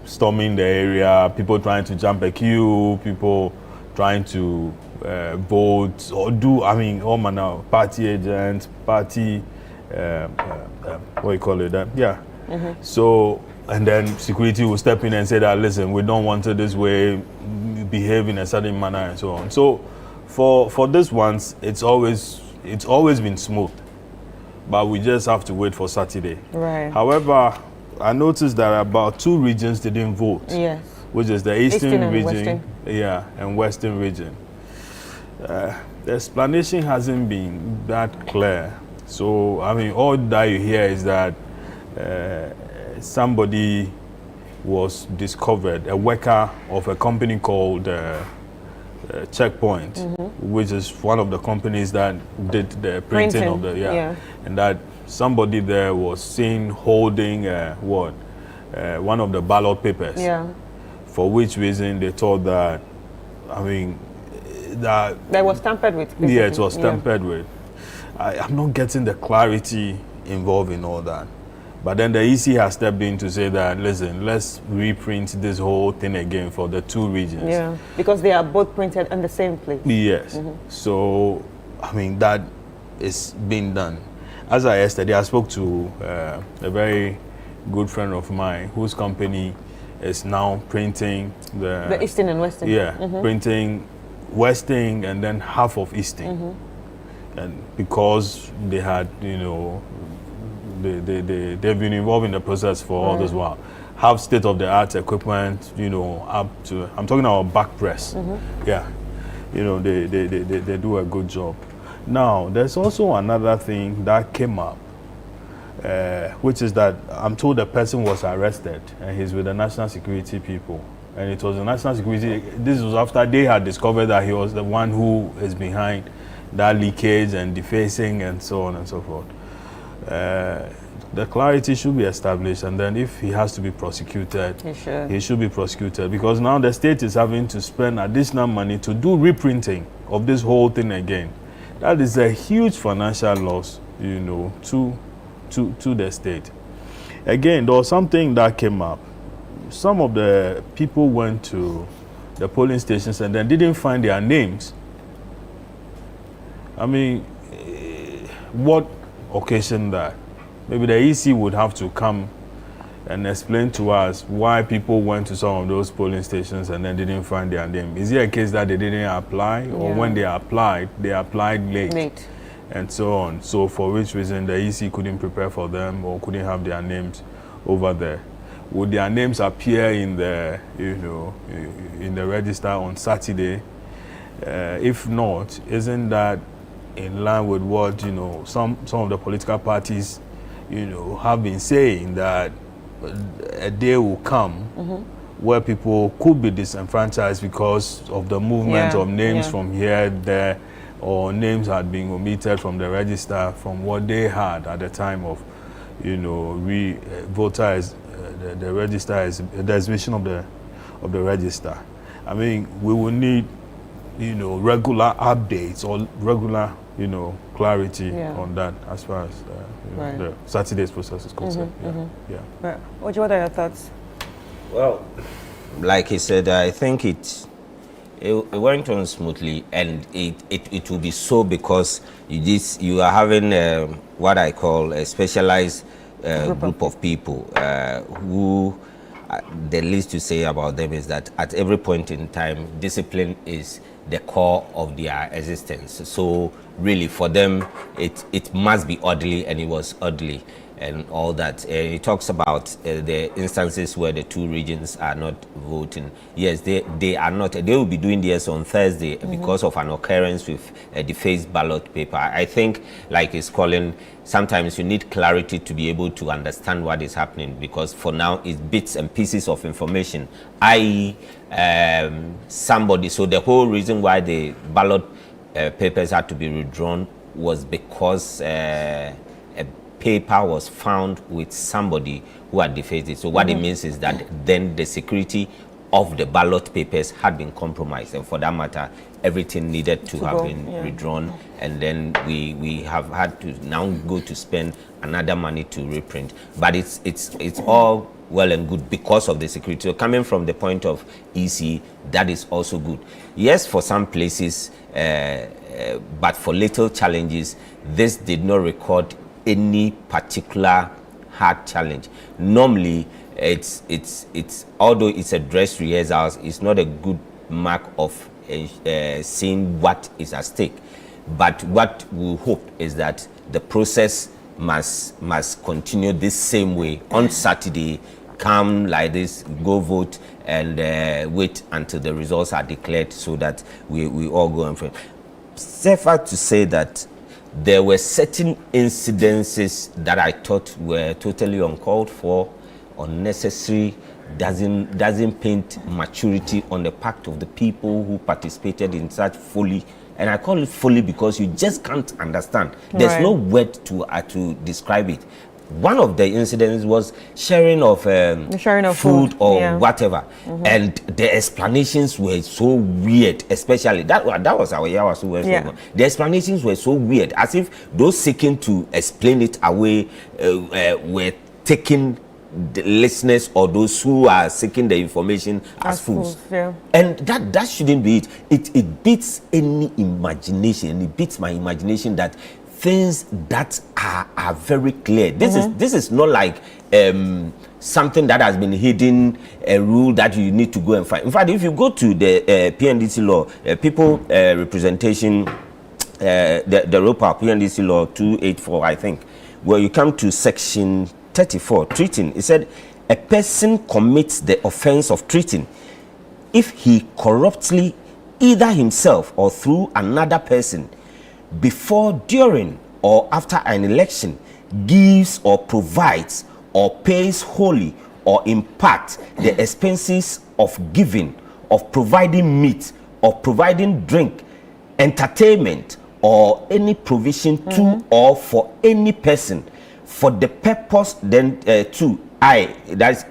storming the area, people trying to jump a queue, people trying to vote or do, all manner of party agents, party, what you call it, So, and then security will step in and say that, listen, we don't want it this way, behave in a certain manner and so on. So, for this ones, it's always been smooth. But we just have to wait for Saturday. Right. However, I noticed that about 2 regions didn't vote. Yes. Which is the Eastern region, Western. And Western region. The explanation hasn't been that clear. So, all that you hear is that somebody was discovered, a worker of a company called Checkpoint, which is one of the companies that did the printing of the and that somebody there was seen holding one of the ballot papers, for which reason they thought that that was tampered with, basically. Yeah, it was tampered with. I'm not getting the clarity involved in all that. But then the EC has stepped in to say that, listen, let's reprint this whole thing again for the 2 regions. Yeah, because they are both printed in the same place. Yes. So I mean, that is being done. As I yesterday, I spoke to a very good friend of mine whose company is now printing the Eastern and Western. Yeah, printing Western and then half of Eastern. And because they had, you know, they've been involved in the process for all this while. Have state-of-the-art equipment, you know, up to, I'm talking about back press. Yeah, you know, they do a good job. Now, there's also another thing that came up, which is that I'm told the person was arrested and he's with the national security people. And it was the national security, this was after they had discovered that he was the one who is behind that leakage and defacing and so on and so forth. The clarity should be established, and then if he has to be prosecuted, he should be prosecuted, because now the state is having to spend additional money to do reprinting of this whole thing again. That is a huge financial loss, you know, to the state. Again, there was something that came up. Some of the people went to the polling stations and then didn't find their names. I mean, what occasioned that? Maybe the EC would have to come and explain to us why people went to some of those polling stations and then didn't find their name. Is it a case that they didn't apply, or when they applied late, and so on? So for which reason the EC couldn't prepare for them or couldn't have their names over there? Would their names appear in the, you know, in the register on Saturday? If not, isn't that in line with what, you know, some of the political parties, you know, have been saying, that a day will come where people could be disenfranchised because of the movement of names from here, there, or names had been omitted from the register from what they had at the time of, you know, the register is the exhibition of the register. I mean, we will need, you know, regular updates or regular, you know, clarity on that as far as you know, the Saturday's process is concerned. What are your thoughts? Well, like he said, I think it went on smoothly, and it will be so because you are having what I call a specialized group of people who the least to say about them is that at every point in time, discipline is the core of their existence. So really for them, it must be orderly, and it was orderly and all that. He talks about the instances where the two regions are not voting. Yes, they are not. They will be doing this on Thursday because of an occurrence with a defaced ballot paper. I think, like he's calling, sometimes you need clarity to be able to understand what is happening, because for now it's bits and pieces of information, i.e. somebody. So the whole reason why the ballot papers had to be withdrawn was because a paper was found with somebody who had defaced it. So what it means is that then the security of the ballot papers had been compromised, and for that matter, everything needed to have been withdrawn, and then we have had to now go to spend another money to reprint. But it's all well and good because of the security. So coming from the point of EC, that is also good. Yes, for some places, but for little challenges, this did not record any particular hard challenge. Normally, it's although it's a dress rehearsal, it's not a good mark of seeing what is at stake. But what we hope is that the process must continue this same way on Saturday. Come like this, go vote, and wait until the results are declared, so that we all go and frame. Safer to say that there were certain incidences that I thought were totally uncalled for, unnecessary, doesn't paint maturity on the part of the people who participated in such folly. And I call it folly because you just can't understand. There's no word to describe it. One of the incidents was sharing of food or whatever, and the explanations were so weird. Especially that was our Yawas who were the explanations were so weird, as if those seeking to explain it away were taking the listeners or those who are seeking the information as fools. Yeah. And that shouldn't be it. It beats any imagination. It beats my imagination that things that are very clear. This is not like something that has been hidden, a rule that you need to go and find. In fact, if you go to the PNDC law, people representation, the ROPA PNDC law 284, I think, where you come to section 34, treating, it said a person commits the offense of treating if he corruptly, either himself or through another person, before, during, or after an election, gives or provides or pays wholly or in part the expenses of giving, of providing meat, of providing drink, entertainment, or any provision to or for any person for the purpose, then that's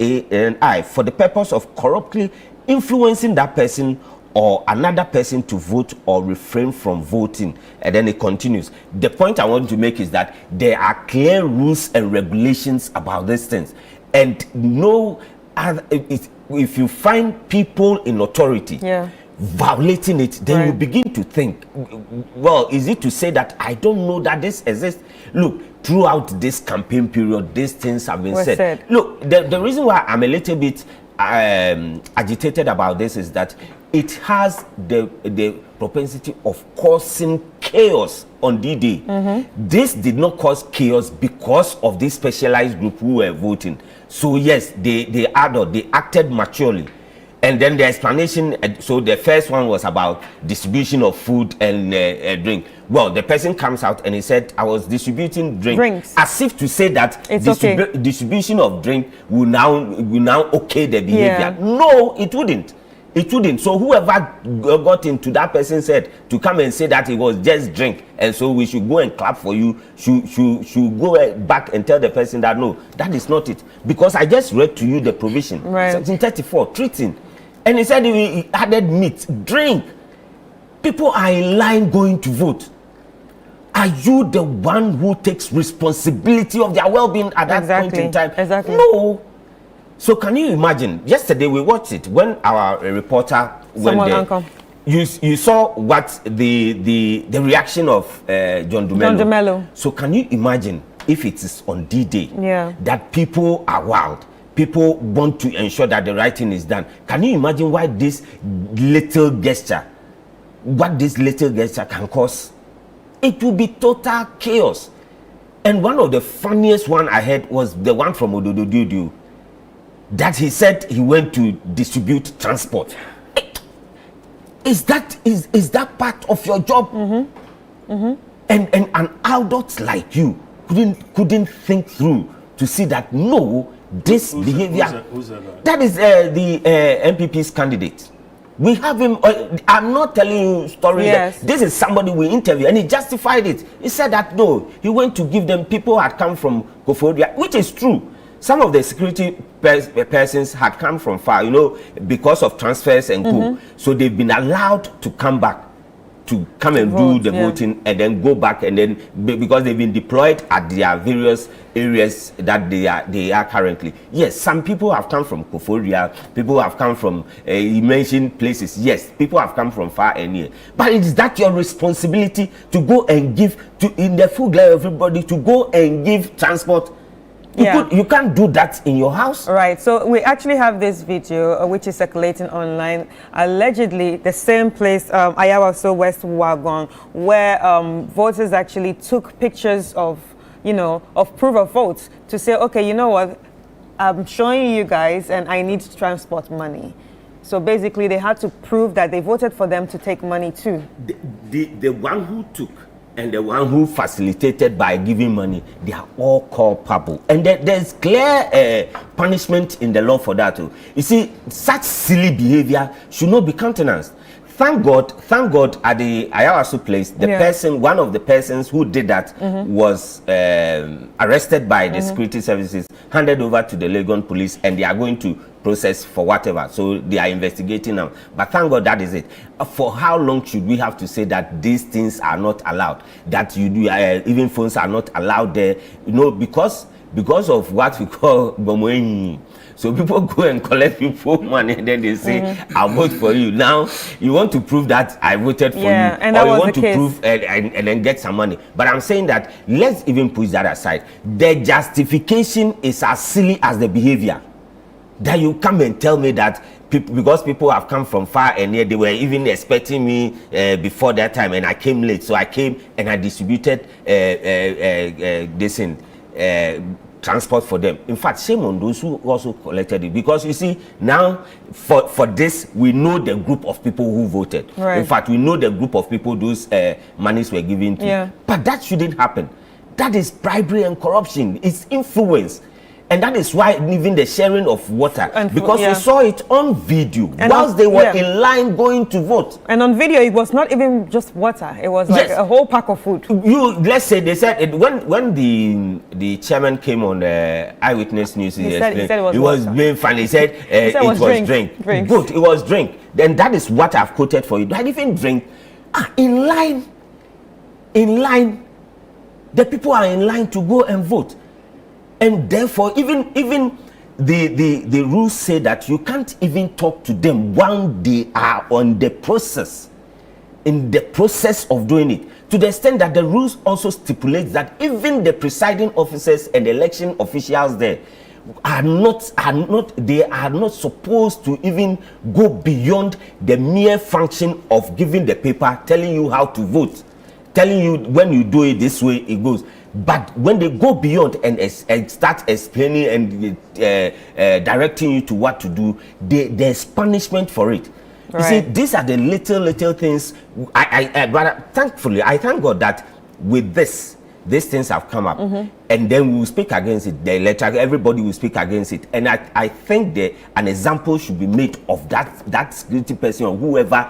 A and I, for the purpose of corruptly influencing that person or another person to vote or refrain from voting. And then it continues. The point I want to make is that there are clear rules and regulations about these things. And if you find people in authority violating it, then you begin to think, well, is it to say that I don't know that this exists? Look, throughout this campaign period, these things have been said. Look, the reason why I'm a little bit agitated about this is that it has the propensity of causing chaos on D-Day. This did not cause chaos because of this specialized group who were voting. So yes, they acted maturely. And then the explanation, so the first one was about distribution of food and drink. Well, the person comes out and he said, I was distributing drinks. As if to say that distribution of drink will now okay the behavior. No, it wouldn't. It wouldn't. So whoever got into that person's head to come and say that it was just drink, and so we should go and clap for you, should go back and tell the person that no, that is not it. Because I just read to you the provision, section 34, treating. And he said he added meat, drink. People are in line going to vote. Are you the one who takes responsibility of their well-being at that point in time? No. So can you imagine? Yesterday we watched it when our reporter went there. You saw what the reaction of John Dumelo. So can you imagine if it is on D-Day that people are wild? People want to ensure that the right thing is done. Can you imagine why this little gesture, what this little gesture can cause? It will be total chaos. And one of the funniest one I heard was the one from Ododo Dudu, that he said he went to distribute transport. Is that part of your job? And an adult like you couldn't think through to see that no, this behavior. That is the MPP's candidate. We have him. I'm not telling you story. This is somebody we interviewed, and he justified it. He said that no, he went to give them. People had come from Koforia, which is true. Some of the security persons had come from far, because of transfers and co. So they've been allowed to come back, to come and do the voting, and then go back, and then because they've been deployed at their various areas that they are currently. Yes, some people have come from Koforia, people have come from you mentioned places. Yes, people have come from far and near. But is that your responsibility to go and give in the full glare of everybody to go and give transport? You can't do that in your house. Right. So we actually have this video which is circulating online. Allegedly, the same place, Ayawaso West Wagon, where voters actually took pictures of proof of votes to say, okay, you know what, I'm showing you guys and I need transport money. So basically, they had to prove that they voted for them to take money too. The one who took and the one who facilitated by giving money, they are all culpable. And there's clear punishment in the law for that too. You see, such silly behavior should not be countenanced. Thank God at the Ayawaso place, one of the persons who did that was arrested by the security services, handed over to the Legon police, and they are going to process for whatever. So they are investigating now. But thank God that is it. For how long should we have to say that these things are not allowed? That even phones are not allowed there? Because because of what we call Bomoeni. So people go and collect people money and then they say, I'll vote for you. Now, you want to prove that I voted for you. And or you want to prove and then get some money. But I'm saying that let's even push that aside. The justification is as silly as the behavior. That you come and tell me that people, because people have come from far and near, they were even expecting me before that time and I came late. So I came and I distributed transport for them. In fact, shame on those who also collected it, because you see now for this we know the group of people who voted. In fact, we know the group of people those monies were given to. But that shouldn't happen. That is bribery and corruption. It's influence. And that is why even the sharing of water, because we saw it on video and whilst they were in line going to vote. And on video, it was not even just water; it was like a whole pack of food. Let's say they said when the chairman came on Eyewitness News, he said it was being funny. He said it was drink. Good, it was drink. Then that is what I've quoted for you. Not even drink. In line. The people are in line to go and vote. And therefore, even the rules say that you can't even talk to them while they are on the process, in the process of doing it. To the extent that the rules also stipulate that even the presiding officers and the election officials there are not supposed to even go beyond the mere function of giving the paper, telling you how to vote, telling you when you do it this way it goes. But when they go beyond and start explaining and directing you to what to do, there's punishment for it. You see, these are the little things. But thankfully, I thank God that with these things have come up, and then we will speak against it. The electorate, everybody will speak against it, and I think an example should be made of that security person or whoever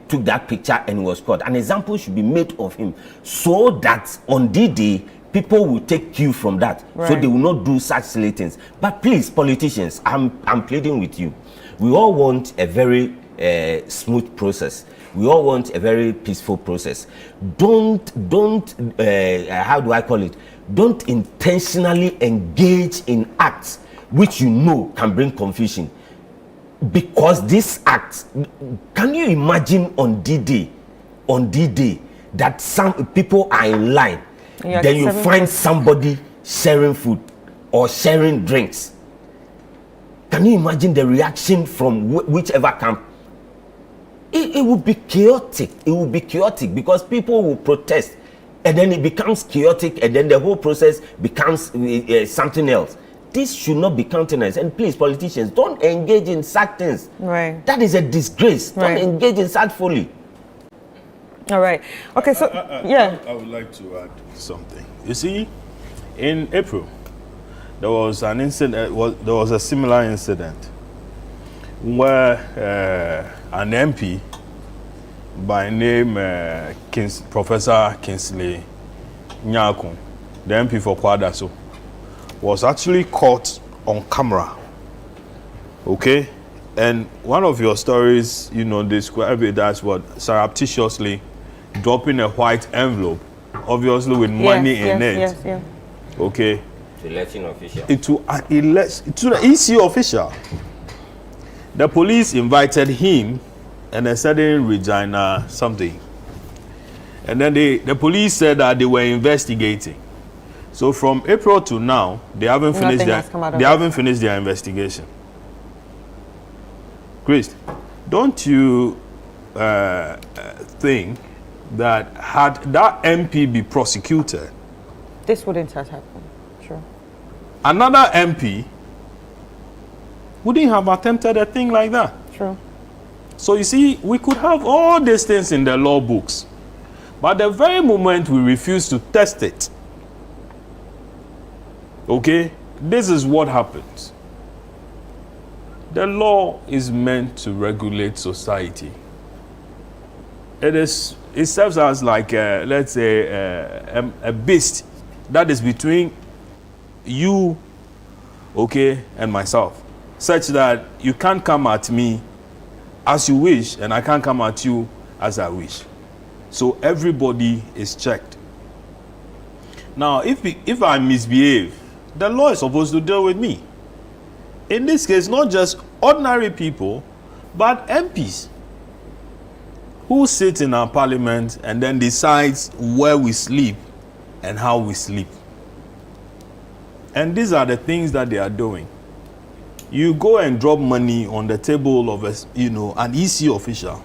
took that picture and was caught. An example should be made of him, so that on D-Day people will take cue from that, so they will not do such silly things. But please, politicians, I'm pleading with you. We all want a very smooth process. We all want a very peaceful process. Don't how do I call it? Don't intentionally engage in acts which you know can bring confusion. Because these acts, can you imagine on D-Day that some people are in line, then you find somebody sharing food or sharing drinks? Can you imagine the reaction from whichever camp? It will be chaotic. It will be chaotic because people will protest, and then it becomes chaotic, and then the whole process becomes something else. This should not be countenanced. And please, politicians, don't engage in such things. That is a disgrace. Don't engage in such folly. All right. Okay, so I would like to add something. You see, in April, there was an incident. There was a similar incident where an MP by name Professor Kingsley Nyakun, the MP for Kwadaso, was actually caught on camera. Okay, and one of your stories, describe it as what surreptitiously dropping a white envelope, obviously with money in it. Okay. To election official. To the EC official. The police invited him and a certain Regina something. And then the police said that they were investigating. So from April to now, they haven't finished their investigation. Chris, don't you think that had that MP be prosecuted, this wouldn't have happened? Sure. Another MP wouldn't have attempted a thing like that. True. So you see, we could have all these things in the law books, but the very moment we refuse to test it, okay, this is what happens. The law is meant to regulate society. It serves as like, let's say, a beast that is between you, okay, and myself, such that you can't come at me as you wish, and I can't come at you as I wish. So everybody is checked. Now, if I misbehave the law is supposed to deal with me. In this case, not just ordinary people, but MPs who sit in our parliament and then decides where we sleep and how we sleep. And these are the things that they are doing. You go and drop money on the table of an EC official.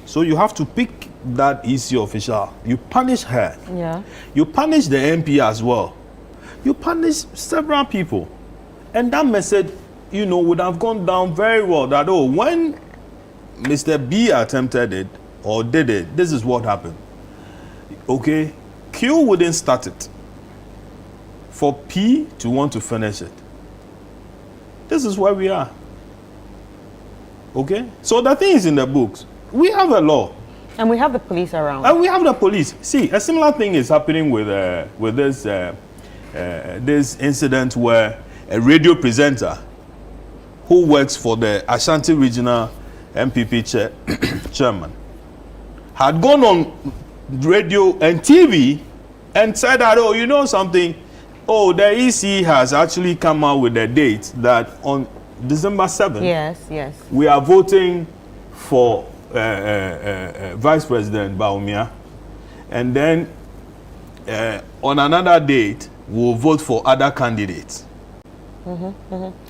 So you have to pick that EC official. You punish her. Yeah. You punish the MP as well. You punish several people. And that message, would have gone down very well. That, when Mr. B attempted it or did it, this is what happened. Okay? Q wouldn't start it. For P to want to finish it. This is where we are. Okay? So the thing is in the books. We have a law. And we have the police around. And we have the police. See, a similar thing is happening with this incident where a radio presenter who works for the Ashanti Regional MPP chairman had gone on radio and TV and said that, something, the EC has actually come out with a date that on December 7th, yes, we are voting for Vice President Bawumia, and then on another date, we'll vote for other candidates.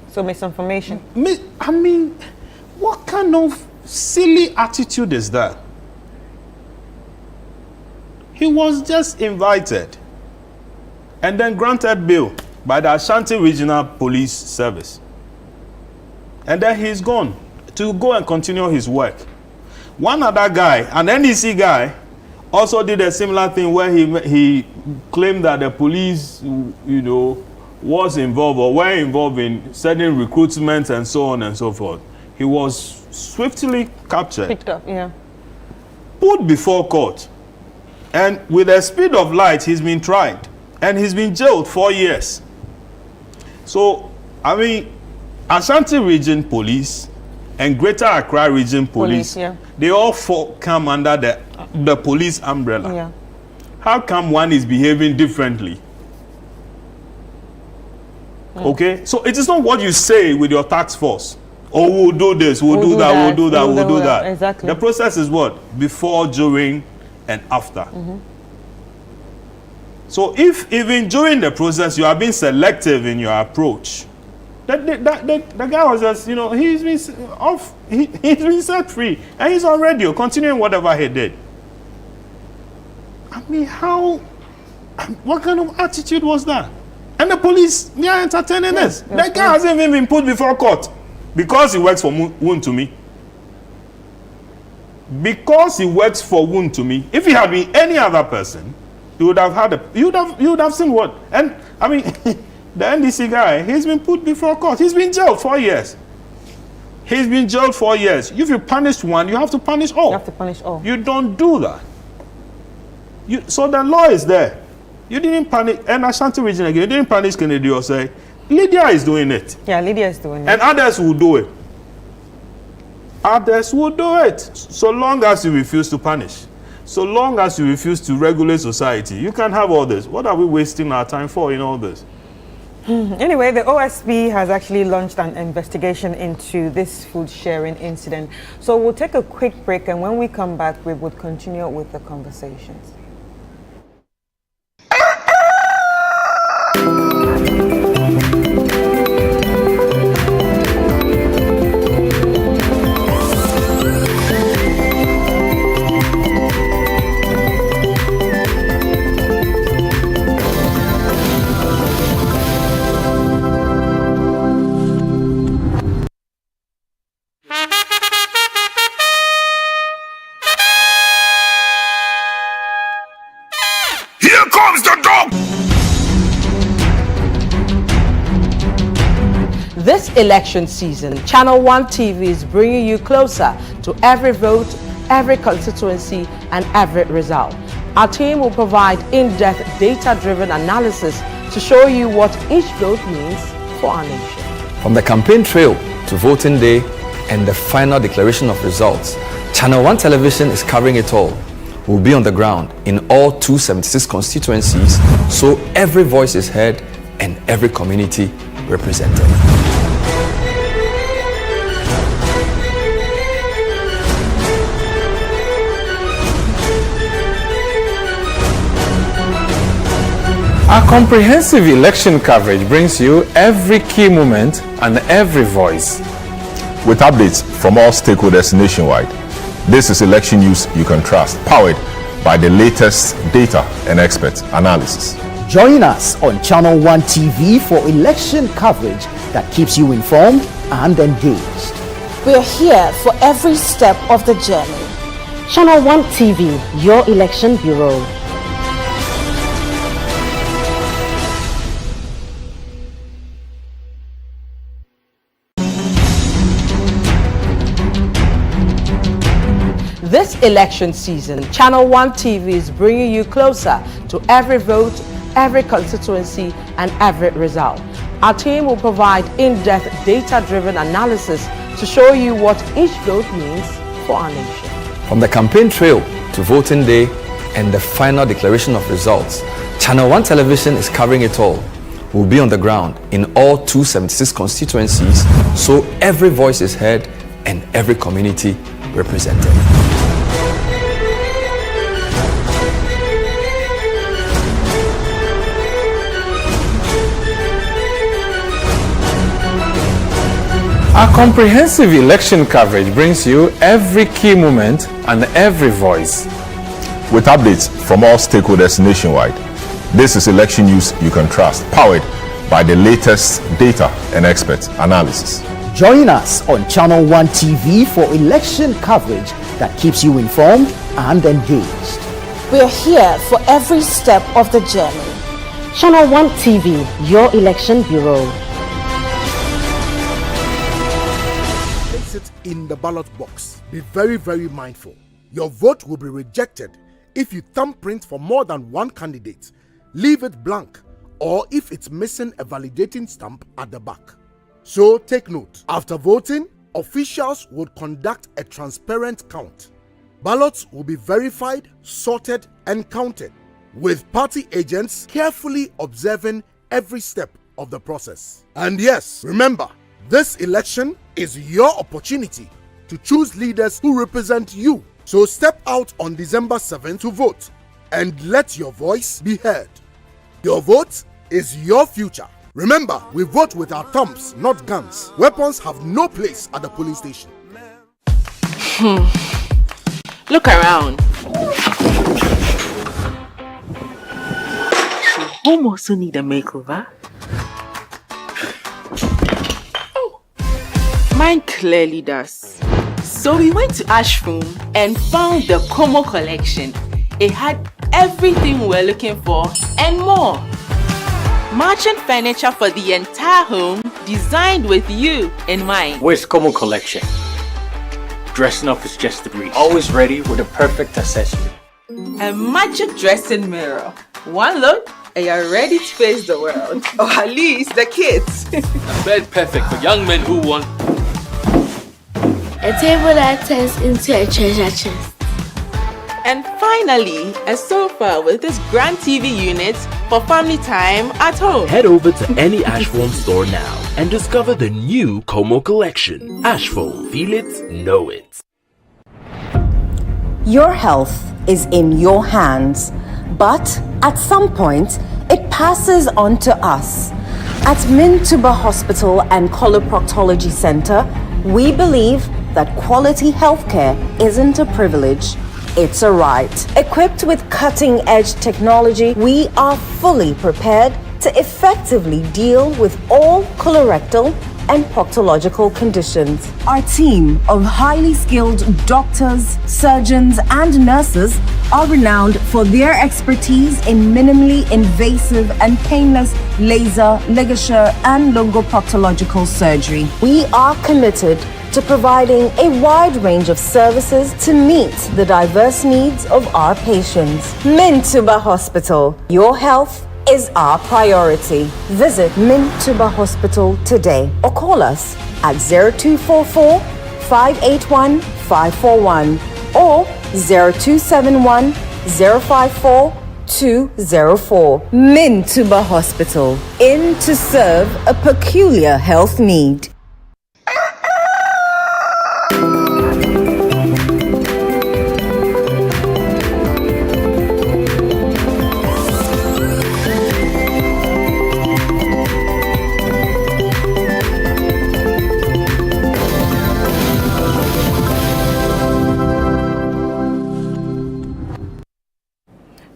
So misinformation. I mean, what kind of silly attitude is that? He was just invited and then granted bail by the Ashanti Regional Police Service. And then he's gone to go and continue his work. One other guy, an NEC guy, also did a similar thing where he claimed that the police, was involved or were involved in certain recruitment and so on and so forth. He was swiftly captured. Picked up, yeah. Put before court. And with the speed of light, he's been tried. And he's been jailed 4 years. So, Ashanti Region Police and Greater Accra Region Police, they all come under the police umbrella. Yeah. How come one is behaving differently? Okay? So it is not what you say with your task force. We'll do this, we'll do that. Exactly. The process is what? Before, during, and after. So if even during the process you are being selective in your approach, the guy was just, he's been off, he's been set free, and he's on radio, continuing whatever he did. What kind of attitude was that? And the police, they are entertaining this. That guy hasn't even been put before court because he works for Wontumi. Because he works for Wontumi, if he had been any other person, you would have seen what? And the NDC guy, he's been put before court. He's been jailed 4 years. He's been jailed 4 years. If you punish one, you have to punish all. You have to punish all. You don't do that. So the law is there. You didn't punish, and Ashanti Region again, you didn't punish Kennedy or say, Lydia is doing it. Yeah, Lydia is doing it. And others will do it. Others will do it. So long as you refuse to punish. So long as you refuse to regulate society. You can have all this. What are we wasting our time for in all this? Anyway, the OSP has actually launched an investigation into this food sharing incident. So we'll take a quick break, and when we come back, we would continue with the conversations. This election season, Channel One TV is bringing you closer to every vote, every constituency, and every result. Our team will provide in-depth, data-driven analysis to show you what each vote means for our nation. From the campaign trail to voting day and the final declaration of results, Channel One Television is covering it all. We'll be on the ground in all 276 constituencies, so every voice is heard and every community represented. Our comprehensive election coverage brings you every key moment and every voice. With updates from all stakeholders nationwide, this is election news you can trust, powered by the latest data and expert analysis. Join us on Channel One TV for election coverage that keeps you informed and engaged. We're here for every step of the journey. Channel One TV, your election bureau. This election season, Channel One TV is bringing you closer to every vote, every constituency, and every result. Our team will provide in-depth data-driven analysis to show you what each vote means for our nation. From the campaign trail to voting day and the final declaration of results, Channel One Television is covering it all. We'll be on the ground in all 276 constituencies, so every voice is heard and every community represented. Our comprehensive election coverage brings you every key moment and every voice. With updates from all stakeholders nationwide, this is election news you can trust, powered by the latest data and expert analysis. Join us on Channel One TV for election coverage that keeps you informed and engaged. We're here for every step of the journey. Channel One TV, your election bureau. Place it in the ballot box. Be very, very mindful. Your vote will be rejected if you thumbprint for more than one candidate, leave it blank, or if it's missing a validating stamp at the back. So take note, after voting, officials would conduct a transparent count. Ballots will be verified, sorted, and counted, with party agents carefully observing every step of the process. And yes, remember, this election is your opportunity to choose leaders who represent you. So step out on December 7th to vote and let your voice be heard. Your vote is your future. Remember, we vote with our thumbs, not guns. Weapons have no place at the police station. Look around. Home also need a makeover. Mine clearly does. So we went to Ashroom and found the Como collection. It had everything we're looking for and more. Matching furniture for the entire home, designed with you in mind. Where's Como collection? Dressing up is just a breeze. Always ready with a perfect accessory. A magic dressing mirror. One look and you're ready to face the world. Or at least the kids. A bed perfect for young men who want a table that turns into a treasure chest. And finally, a sofa with this grand TV unit for family time at home. Head over to any Ashphone store now and discover the new Como collection. Ashphone, feel it, know it. Your health is in your hands, but at some point, it passes on to us. At Mintuba Hospital and Coloproctology Center, we believe that quality healthcare isn't a privilege, it's a right. Equipped with cutting-edge technology, we are fully prepared to effectively deal with all colorectal and proctological conditions. Our team of highly skilled doctors, surgeons, and nurses are renowned for their expertise in minimally invasive and painless laser, ligature, and longoproctological surgery. We are committed to providing a wide range of services to meet the diverse needs of our patients. Mintuba Hospital, your health is our priority. Visit Mintuba Hospital today or call us at 0244 581 541 or 0271 054 204. Mintuba Hospital. In to serve a peculiar health need.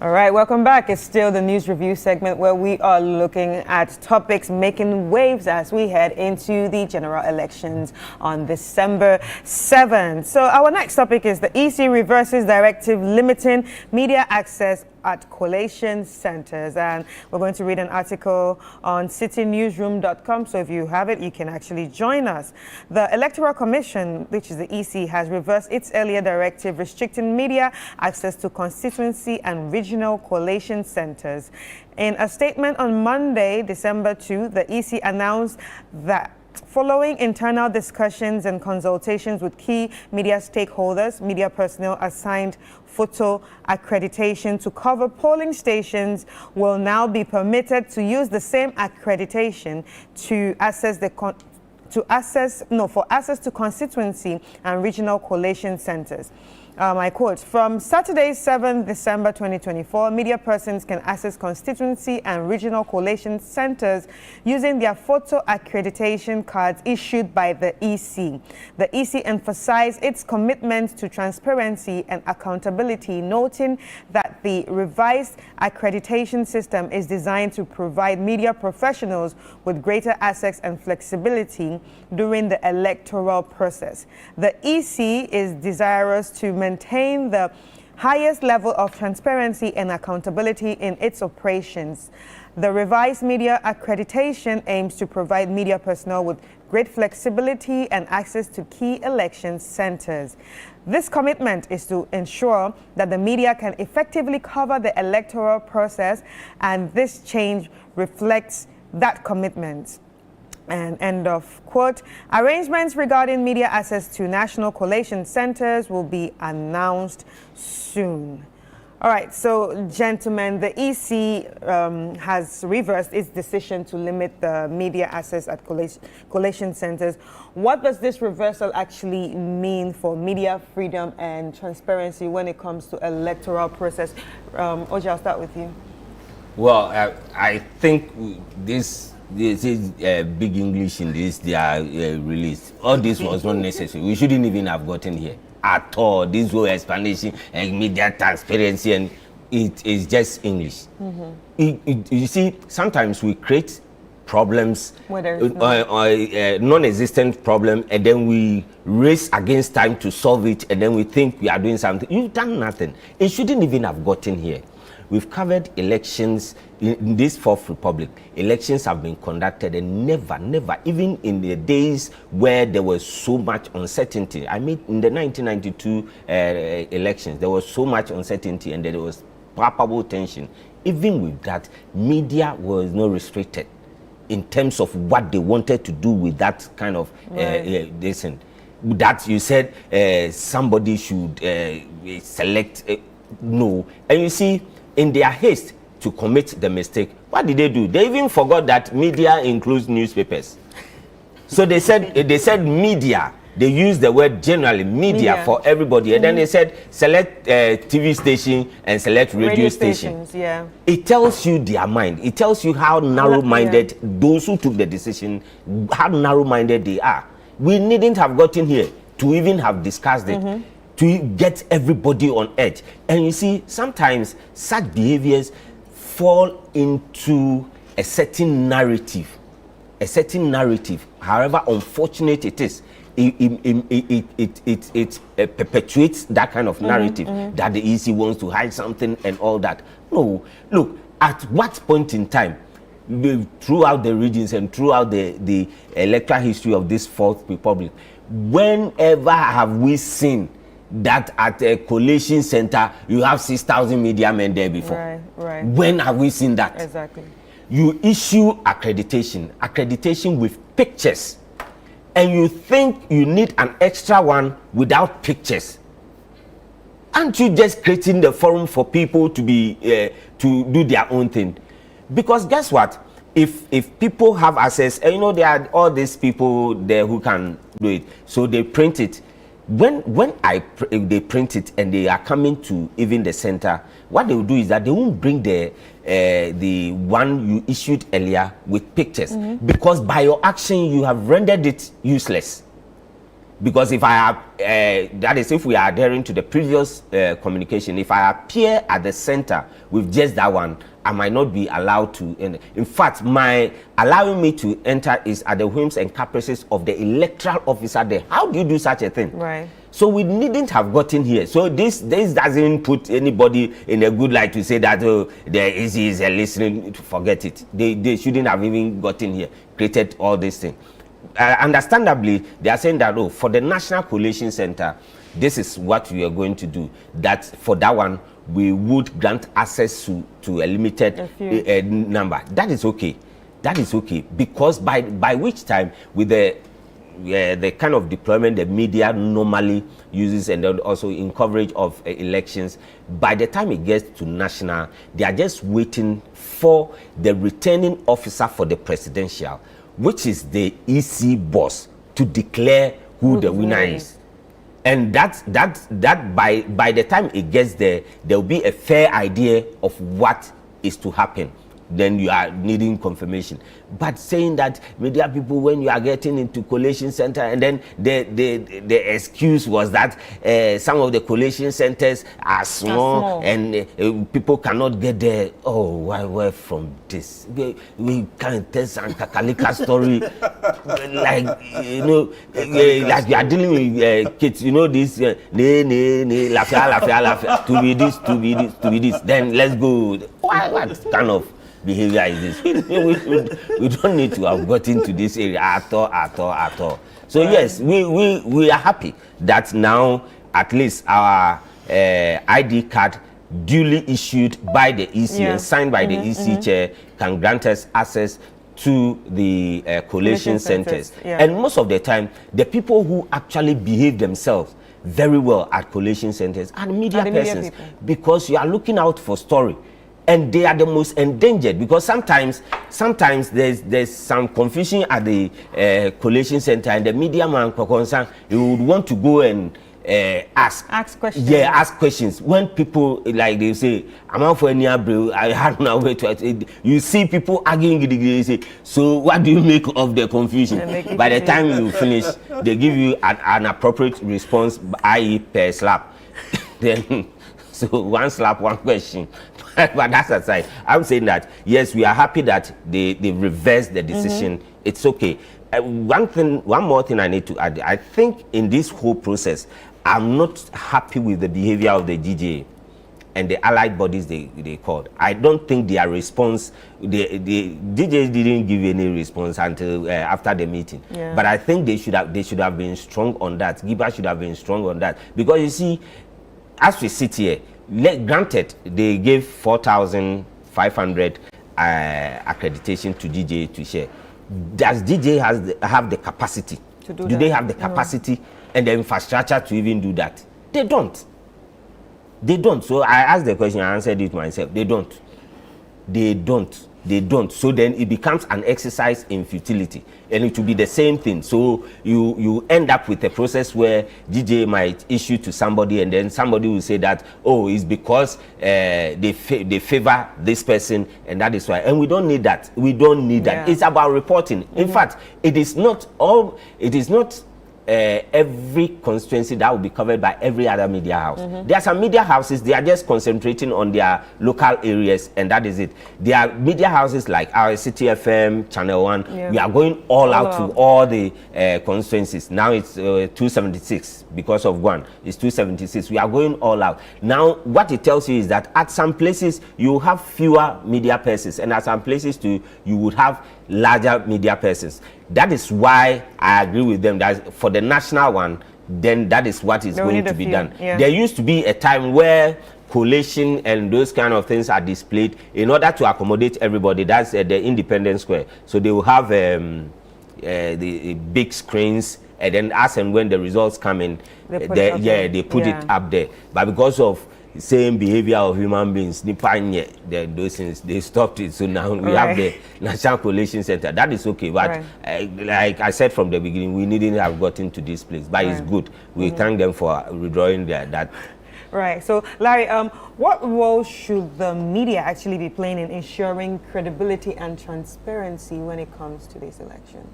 All right, welcome back. It's still the news review segment where we are looking at topics making waves as we head into the general elections on December 7th. So our next topic is the EC reverses directive limiting media access at collation centers, and we're going to read an article on citynewsroom.com, so if you have it, you can actually join us. The Electoral Commission, which is the EC, has reversed its earlier directive restricting media access to constituency and regional collation centers. In a statement on Monday, December 2, the EC announced that following internal discussions and consultations with key media stakeholders, media personnel assigned photo accreditation to cover polling stations will now be permitted to use the same accreditation to access to constituency and regional collation centers. I quote, from Saturday, 7th December 2024, media persons can access constituency and regional collation centers using their photo accreditation cards issued by the EC. The EC emphasized its commitment to transparency and accountability, noting that the revised accreditation system is designed to provide media professionals with greater access and flexibility during the electoral process. The EC is desirous to maintain the highest level of transparency and accountability in its operations. The revised media accreditation aims to provide media personnel with great flexibility and access to key election centers. This commitment is to ensure that the media can effectively cover the electoral process, and this change reflects that commitment. And end of quote. Arrangements regarding media access to national collation centers will be announced soon. All right, so gentlemen, the EC has reversed its decision to limit the media access at collation centers. What does this reversal actually mean for media freedom and transparency when it comes to electoral process? Oji, I'll start with you. Well, I think this is big English in this, they are released. All this was not necessary. We shouldn't even have gotten here at all. This whole explanation and media transparency, and it is just English. You see, sometimes we create problems, non-existent problem, and then we race against time to solve it, and then we think we are doing something. You've done nothing. It shouldn't even have gotten here. We've covered elections in this Fourth Republic. Elections have been conducted, and never, even in the days where there was so much uncertainty. I mean, in the 1992 elections, there was so much uncertainty, and there was palpable tension. Even with that, media was not restricted in terms of what they wanted to do with that kind of that you said somebody should select. No, and you see, in their haste to commit the mistake, what did they do? They even forgot that media includes newspapers. So they said media. They used the word generally, media for everybody. And then they said select TV station and select radio station. Yeah. It tells you their mind. It tells you how narrow-minded those who took the decision, how narrow-minded they are. We needn't have gotten here to even have discussed it. To get everybody on edge. And you see, sometimes such behaviors fall into a certain narrative. However unfortunate it is, it perpetuates that kind of narrative that the EC wants to hide something and all that. No, look, at what point in time, throughout the regions and throughout the electoral history of this Fourth Republic, whenever have we seen that at a collation center you have 6,000 media men there before? Right. When have we seen that? Exactly. You issue accreditation with pictures, and you think you need an extra one without pictures. Aren't you just creating the forum for people to be to do their own thing? Because guess what? If people have access, and you know there are all these people there who can do it, so they print it. When they print it and they are coming to even the center, what they will do is that they won't bring the one you issued earlier with pictures, because by your action you have rendered it useless. Because if I have, that is if we are adhering to the previous communication, if I appear at the center with just that one, I might not be allowed to. In fact, my allowing me to enter is at the whims and caprices of the electoral officer there. How do you do such a thing? Right. So we needn't have gotten here. So this doesn't put anybody in a good light to say that there is a listening. Forget it. They shouldn't have even gotten here, created all these things. Understandably, they are saying that for the National Collation Center, this is what we are going to do. That for that one, we would grant access to a limited number. That is okay. That is okay, because by which time, with the kind of deployment the media normally uses, and then also in coverage of elections, by the time it gets to national, they are just waiting for the returning officer for the presidential, which is the EC boss, to declare who the winner is. And that by the time it gets there will be a fair idea of what is to happen. Then you are needing confirmation. But saying that media people, when you are getting into collation center, and then the excuse was that some of the collation centers are small. And people cannot get there. Oh, why from this? We can't tell some Kakalika story. Like, you know, like you are dealing with kids, you know, this, lafia, to be this, to be this. Then let's go. What kind of behavior is this? We don't need to have gotten to this area at all. So yes, we are happy that now at least our ID card duly issued by the EC and signed by the EC chair can grant us access to the collation centers. And most of the time, the people who actually behave themselves very well at collation centers are media persons, because you are looking out for story. And they are the most endangered, because sometimes there's some confusion at the collation center, and the media man concerned, he would want to go and ask questions. Yeah, ask questions. When people, like they say, I'm out for any bro, I had no way to. You see people arguing, they say, so what do you make of the confusion? By the time you finish, they give you an appropriate response, i.e. per slap. Then, so one slap, one question. But that's aside. I'm saying that yes, we are happy that they reversed the decision. It's okay. One more thing I need to add. I think in this whole process, I'm not happy with the behavior of the DJ and the allied bodies they called. I don't think their response, the DJs didn't give any response until after the meeting. But I think they should have been strong on that. Giba should have been strong on that, because you see, as we sit here, granted they gave 4,500 accreditation to DJ to share. Does DJ have the capacity to do that? Do they have the capacity and the infrastructure to even do that? They don't. So I asked the question, I answered it myself. They don't. So then it becomes an exercise in futility, and it will be the same thing. So you end up with a process where DJ might issue to somebody, and then somebody will say that, oh, it's because they favor this person, and that is why. And we don't need that. That. It's about reporting. In fact, it is not every constituency that will be covered by every other media house. There are some media houses, they are just concentrating on their local areas, and that is it. There are media houses like our City FM, Channel 1. We are going all out to all the constituencies. Now it's 276 because of one. It's 276. We are going all out. Now, what it tells you is that at some places you have fewer media persons, and at some places too, you would have larger media persons. That is why I agree with them that for the national one, then that is what is going to be done. There used to be a time where collation and those kind of things are displayed in order to accommodate everybody. That's the Independence Square. So they will have the big screens and then as and when the results come in, they put it up there. But because of same behavior of human beings, those things, they stopped it. So now we have the National Collation Center. That is okay, but like I said from the beginning, we needn't have gotten to this place. But it's good. We thank them for withdrawing that. Right. So, Larry, what role should the media actually be playing in ensuring credibility and transparency when it comes to this election?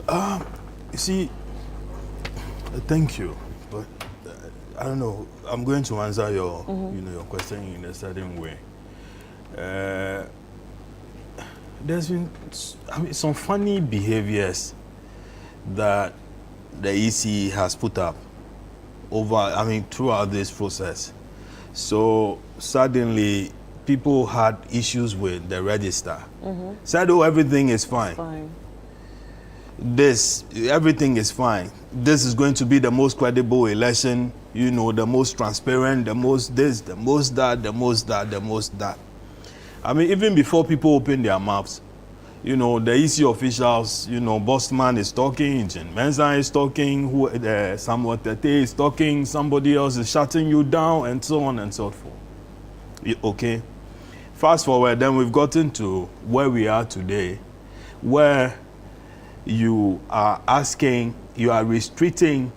You see, thank you, but I don't know. I'm going to answer your, your question in a certain way. There's been, some funny behaviors that the EC has put up throughout this process. So suddenly, people had issues with the register. Said, oh, everything is fine. Everything is fine. This is going to be the most credible election, the most transparent, the most this, the most that, the most that, the most that. Even before people open their mouths, the EC officials, Bosman is talking, Jen Mensah is talking, Samuel Tete is talking, somebody else is shutting you down, and so on and so forth. Okay? Fast forward, then we've gotten to where we are today, where you are restricting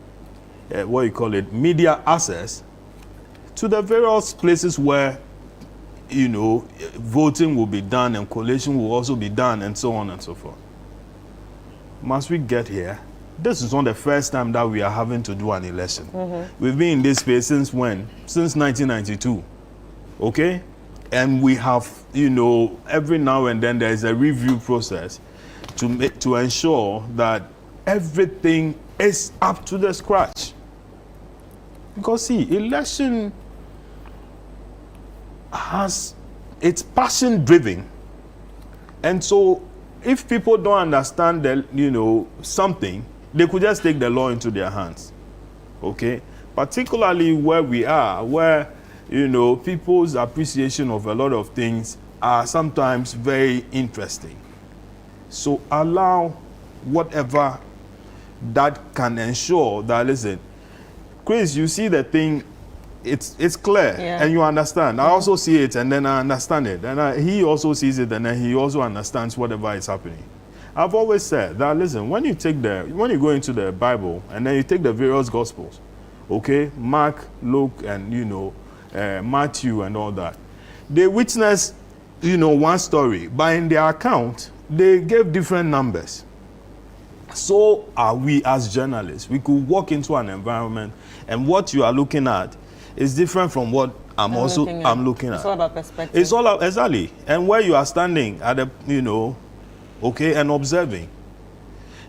media access to the various places where voting will be done and collation will also be done, and so on and so forth. Must we get here? This is not the first time that we are having to do an election. We've been in this space since when? Since 1992. Okay? And we have, every now and then there is a review process to ensure that everything is up to the scratch. Because see, election it's passion driven, and so if people don't understand something, they could just take the law into their hands. Okay, particularly where we are, where people's appreciation of a lot of things are sometimes very interesting. So allow whatever that can ensure that, listen, Chris, you see the thing, it's clear, and you understand. I also see it, and then I understand it. And he also sees it, and then he also understands whatever is happening. I've always said that, listen, when you go into the Bible, and then you take the various Gospels, okay, Mark, Luke, and, Matthew, and all that, they witness, one story, but in their account, they gave different numbers. So are we as journalists. We could walk into an environment, and what you are looking at is different from what I'm looking at. It's all about perspective. It's all about, exactly. And where you are standing at okay, and observing.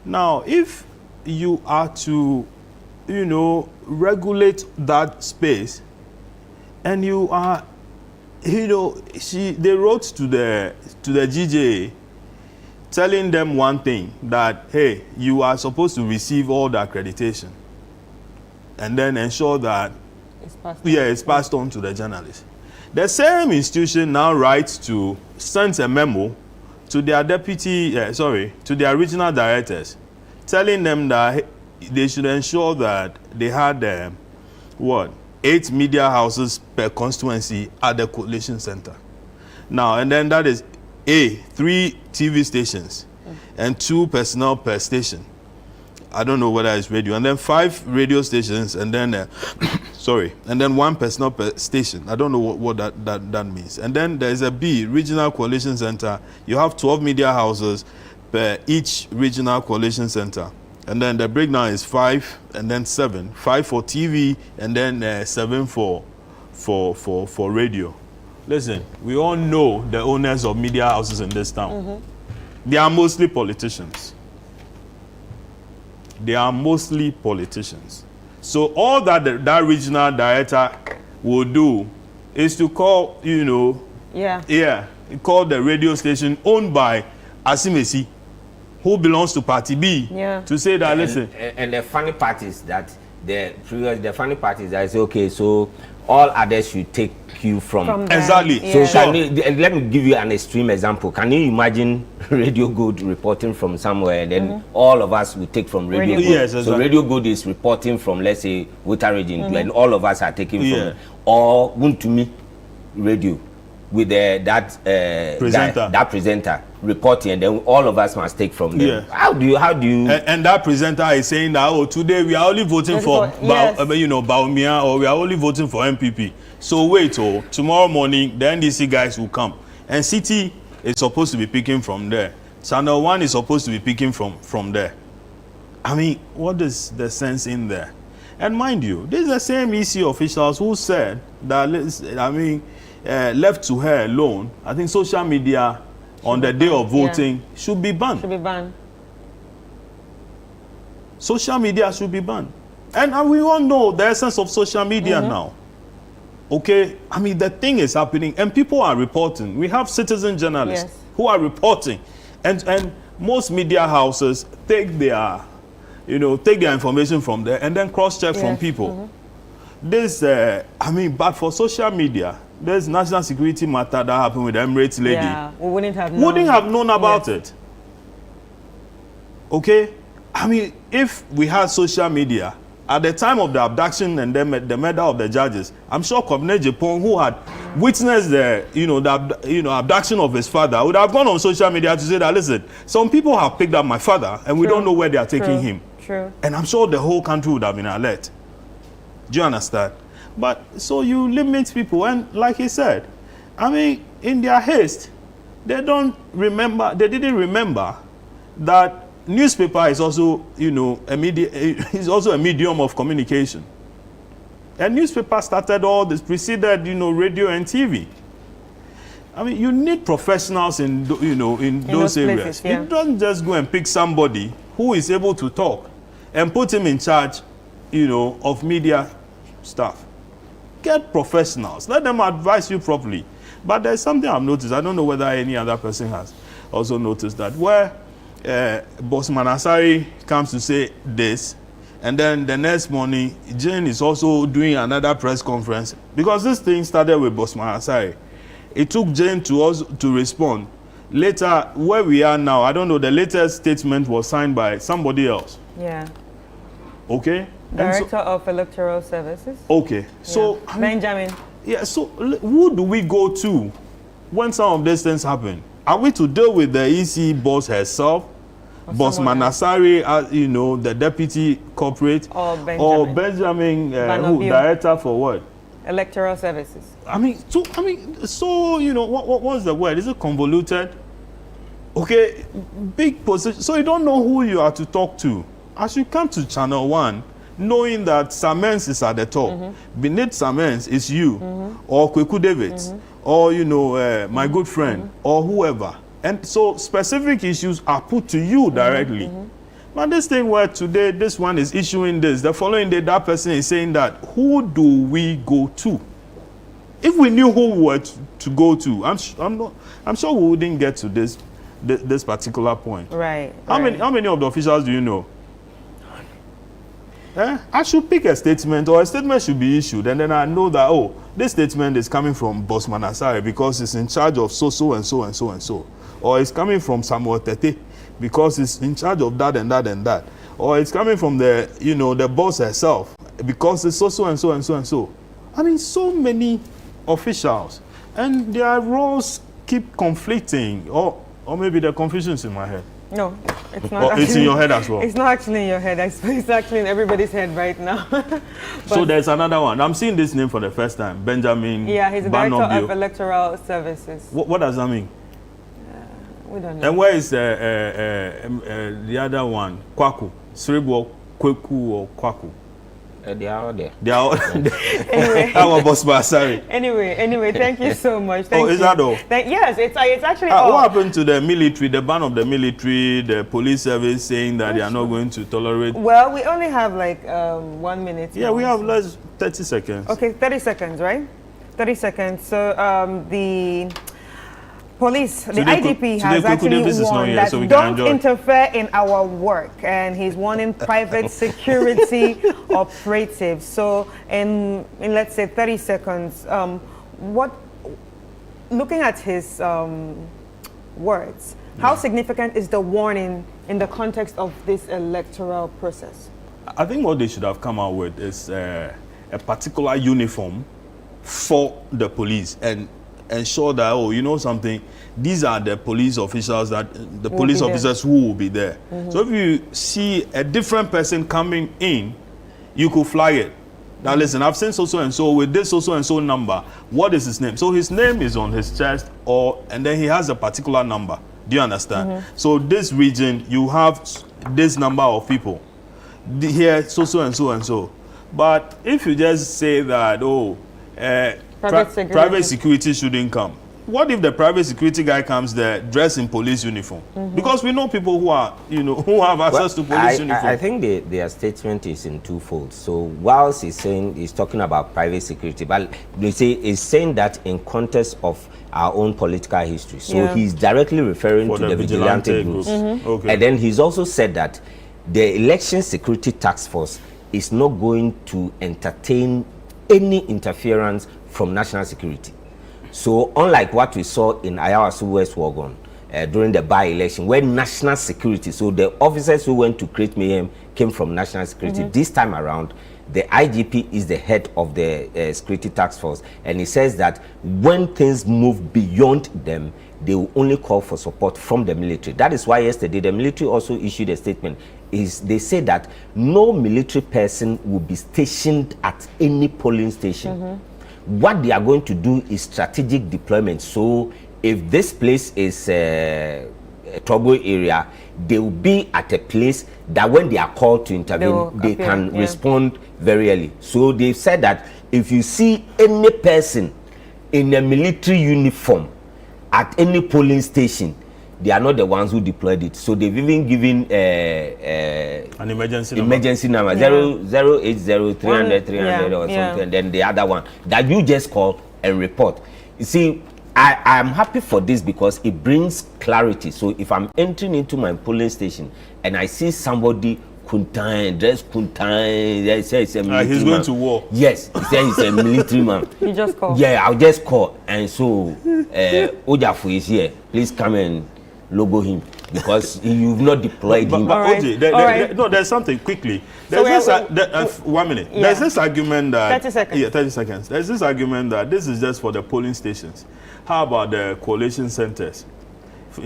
Now, if you are to, regulate that space, and you are, they wrote to the GJA telling them one thing, that, hey, you are supposed to receive all the accreditation, and then ensure that it's passed on to the journalists. The same institution now sends a memo to their to their regional directors, telling them that they should ensure that they had 8 media houses per constituency at the collation center. Now, and then that is 3 TV stations and 2 personnel per station. I don't know whether it's radio. And then 5 radio stations, and then and then 1 personnel per station. I don't know what that means. And then there's a B, regional coalition center. You have 12 media houses per each regional coalition center. And then the breakdown is 5 and then 7. 5 for TV, and then 7 for radio. Listen, we all know the owners of media houses in this town. They are mostly politicians. So all that that regional director will do is to call, call the radio station owned by Asimesi, who belongs to Party B, to say that, listen. And the funny part is that the funny part is that, okay, so all others should take cue from them. Exactly. Yeah. So let me give you an extreme example. Can you imagine Radio Good reporting from somewhere, and then all of us will take from Radio Good? Yes, So exactly. Radio Good is reporting from, let's say, Wuta region, and all of us are taking Yeah. from, or Wuntumi Radio with that Presenter. that presenter reporting, and then all of us must take from them. Yeah. How do you and that presenter is saying that, oh, today we are only voting for Baumia, or we are only voting for MPP. So wait, tomorrow morning the NDC guys will come, and City is supposed to be picking from there. Channel 1 is supposed to be picking from there. I mean, what is the sense in there? And mind you, this is the same EC officials who said that, left to her alone, I think social media on the day of voting should be banned. Should be banned. Social media should be banned. And we all know the essence of social media now. Okay? I mean, the thing is happening, and people are reporting. We have citizen journalists who are reporting. And most media houses take their information from there and then cross-check from people. This, but for social media, there's national security matter that happened with the Emirates lady. Yeah, we wouldn't have known about it. Okay? I mean, if we had social media, at the time of the abduction and the murder of the judges, I'm sure Kwabena Jepong, who had witnessed the abduction of his father, would have gone on social media to say that, listen, some people have picked up my father and we don't know where they are taking him. True. And I'm sure the whole country would have been alert. Do you understand? But so you limit people, and like he said, I mean, in their haste, they didn't remember that newspaper is also, is also a medium of communication. And newspaper started all this, preceded, radio and TV. I mean, you need professionals in those areas. Places, yeah. You don't just go and pick somebody who is able to talk and put him in charge, of media stuff. Get professionals. Let them advise you properly. But there's something I've noticed. I don't know whether any other person has also noticed that, where Bosman Asari comes to say this, and then the next morning, Jane is also doing another press conference. Because this thing started with Bosman Asari. It took Jane to respond. Later, where we are now, I don't know, the latest statement was signed by somebody else. Yeah. Okay? Director of Electoral Services. Okay. So Benjamin. Yeah, so who do we go to when some of these things happen? Are we to deal with the EC boss herself, Boss Manasari, the deputy corporate, or Benjamin, who director for what? Electoral Services. What's the word? Is it convoluted? Okay, big position. So you don't know who you are to talk to. As you come to Channel 1, knowing that Samens is at the top, beneath Samens is you, or Kweku Davids, or my good friend, or whoever. And so specific issues are put to you directly. But this thing where today this one is issuing this, the following day that person is saying that, who do we go to? If we knew who we were to go to, I'm sure we wouldn't get to this particular point. Right. How many of the officials do you know? I should pick a statement, or a statement should be issued, and then I know that, oh, this statement is coming from Boss Manasari because he's in charge of so and so and so and so. Or it's coming from Samuel Tete because he's in charge of that and that and that. Or it's coming from the boss herself because it's so and so and so and so. I mean, so many officials, and their roles keep conflicting, or maybe the confusion's in my head. No, it's not. It's in your head as well. It's not actually in your head. It's actually in everybody's head right now. So there's another one. I'm seeing this name for the first time. Benjamin. Yeah, he's the director Banobio. of Electoral Services. What does that mean? We don't know. And where is the other one? Kwaku. Sribo, Kweku, or Kwaku? They are all there. They are all Anyway. Our boss, sorry. Anyway, thank you so much. Thank is you. that all? Yes, it's actually all. What happened to the military, the ban of the military, the police service saying that they are not going to tolerate? Well, we only have like 1 minute. Yeah, we have less 30 seconds. Okay, 30 seconds, right? 30 seconds. So the police, the Today, IGP today, has actually Davis is not warned here, that so we can don't enjoy. interfere in our work, and he's warning private security operatives. So in let's say 30 seconds, looking at his words, how significant is the warning in the context of this electoral process? I think what they should have come out with is a particular uniform for the police and ensure that, oh, you know something, these are the police officials who will be there. So if you see a different person coming in, you could flag it. Now listen, I've seen so and so with this so and so number. What is his name? So his name is on his chest, and then he has a particular number. Do you understand? So this region, you have this number of people. Here, so and so. But if you just say that, private security shouldn't come. What if the private security guy comes there dressed in police uniform? Because we know people who are, who have access to police uniform. I think their statement is in twofold. So whilst he's talking about private security, but they say he's saying that in context of our own political history. So he's directly referring to the vigilante groups. And then he's also said that the Election Security Task Force is not going to entertain any interference from national security. So unlike what we saw in Ayawaso West Wuogon during the by-election, where national security, so the officers who went to create mayhem came from national security. This time around, the IGP is the head of the security task force, and he says that when things move beyond them, they will only call for support from the military. That is why yesterday the military also issued a statement. They say that no military person will be stationed at any polling station. What they are going to do is strategic deployment. So if this place is a trouble area, they will be at a place that when they are called to intervene, they can respond very early. So they've said that if you see any person in a military uniform at any polling station, they are not the ones who deployed it. So they've even given an emergency number 080 300 300 or something, and then the other one that you just call and report. You see, I am happy for this because it brings clarity. So if I'm entering into my polling station and I see somebody dressed Kuntan, they say it's a military he's going to war. Yes, he said he's a military man. You just call. Yeah, I'll just call. And so Ojafu is here. Please come and logo him because you've not deployed him. But OJ, no, there's something quickly. There's 1 minute. Yeah. There's this argument that 30 seconds. Yeah, 30 seconds. There's this argument that this is just for the polling stations. How about the coalition centers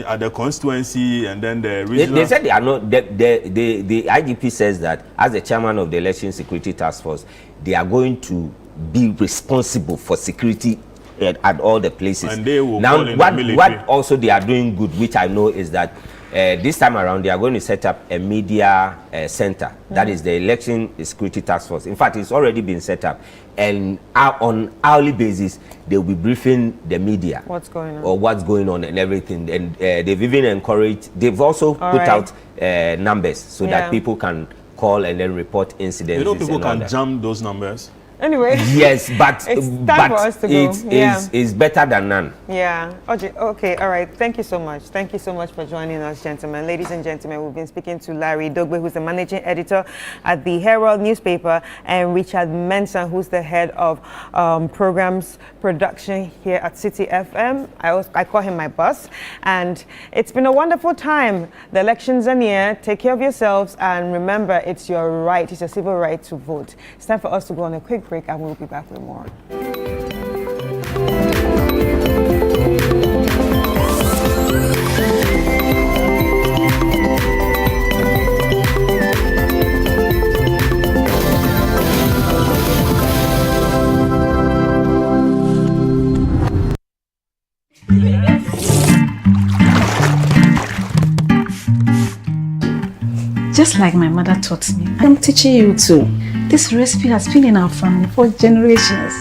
at the constituency and then the regional? They said they are not. The IGP says that as the chairman of the Election Security Task Force, they are going to be responsible for security at all the places. And they will now, what also they are doing good, which I know, is that this time around they are going to set up a media center. That is the Election Security Task Force. In fact, it's already been set up, and on hourly basis they will be briefing the media what's going on and everything. And they've even encouraged. They've also put out numbers so that people can call and then report incidents. You know, people can jam those numbers. Anyway. Yes, but it's time for us to go. It's better than none. Yeah. Okay. All right. Thank you so much. Thank you so much for joining us, gentlemen. Ladies and gentlemen, we've been speaking to Larry Dogbe, who's the managing editor at the Herald newspaper, and Richard Mensah, who's the head of programs production here at City FM. I call him my boss. And it's been a wonderful time. The elections are near. Take care of yourselves, and remember, it's your right. It's a civil right to vote. It's time for us to go on a quick break, and we'll be back with more. Just like my mother taught me, I'm teaching you too. This recipe has been in our family for generations.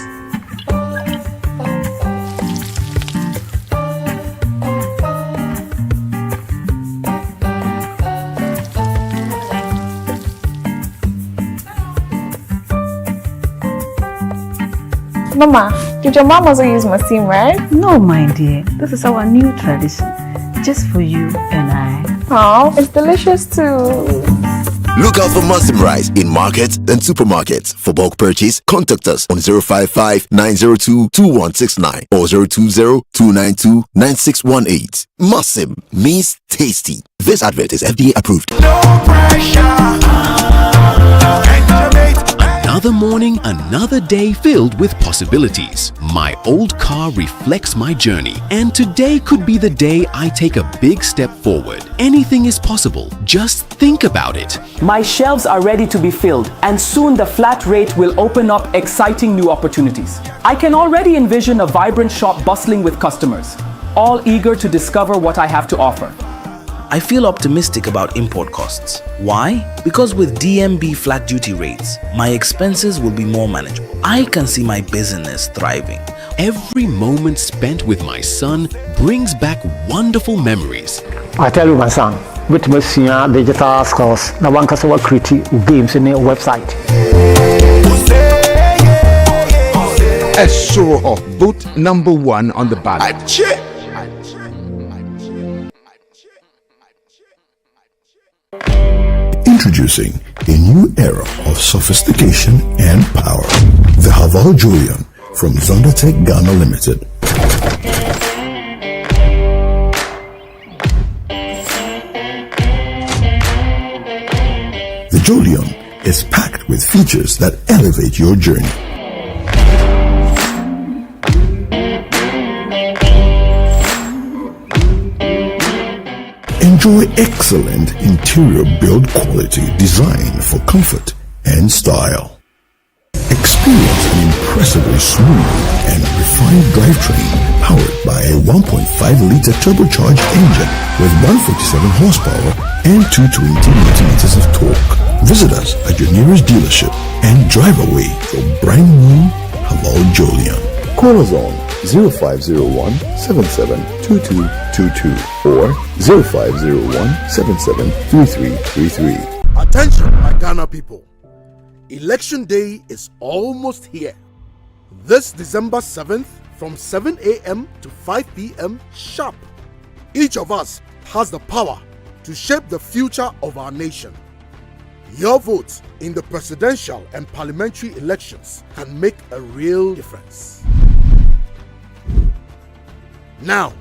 Mama, did your mom also use Masim, right? No, my dear. This is our new tradition. Just for you and I. Oh, it's delicious too. Look out for Masim rice in markets and supermarkets. For bulk purchase, contact us on 055-902-2169 or 020-292-9618. Masim means tasty. This advert is FDA approved. No pressure. Another morning, another day filled with possibilities. My old car reflects my journey, and today could be the day I take a big step forward. Anything is possible. Just think about it. My shelves are ready to be filled, and soon the flat rate will open up exciting new opportunities. I can already envision a vibrant shop bustling with customers, all eager to discover what I have to offer. I feel optimistic about import costs. Why? Because with DMB flat duty rates, my expenses will be more manageable. I can see my business thriving. Every moment spent with my son brings back wonderful memories. I tell you, my son, with Messiah digital skills, now one can create games in their website. A show of vote number 1 on the ballot. Introducing a new era of sophistication and power. The Haval Julian from Zondatech Ghana Limited. The Julian is packed with features that elevate your journey. Enjoy excellent interior build quality designed for comfort and style. Experience an impressively smooth and refined drivetrain powered by a 1.5-liter turbocharged engine with 147 horsepower and 220 Nm of torque. Visit us at your nearest dealership and drive away for brand new Haval Julian. Call us on 0501-772222 or 0501-773333. Attention, my Ghana people. Election day is almost here. This December 7th from 7 a.m. to 5 p.m. sharp. Each of us has the power to shape the future of our nation. Your vote in the presidential and parliamentary elections can make a real difference. Now,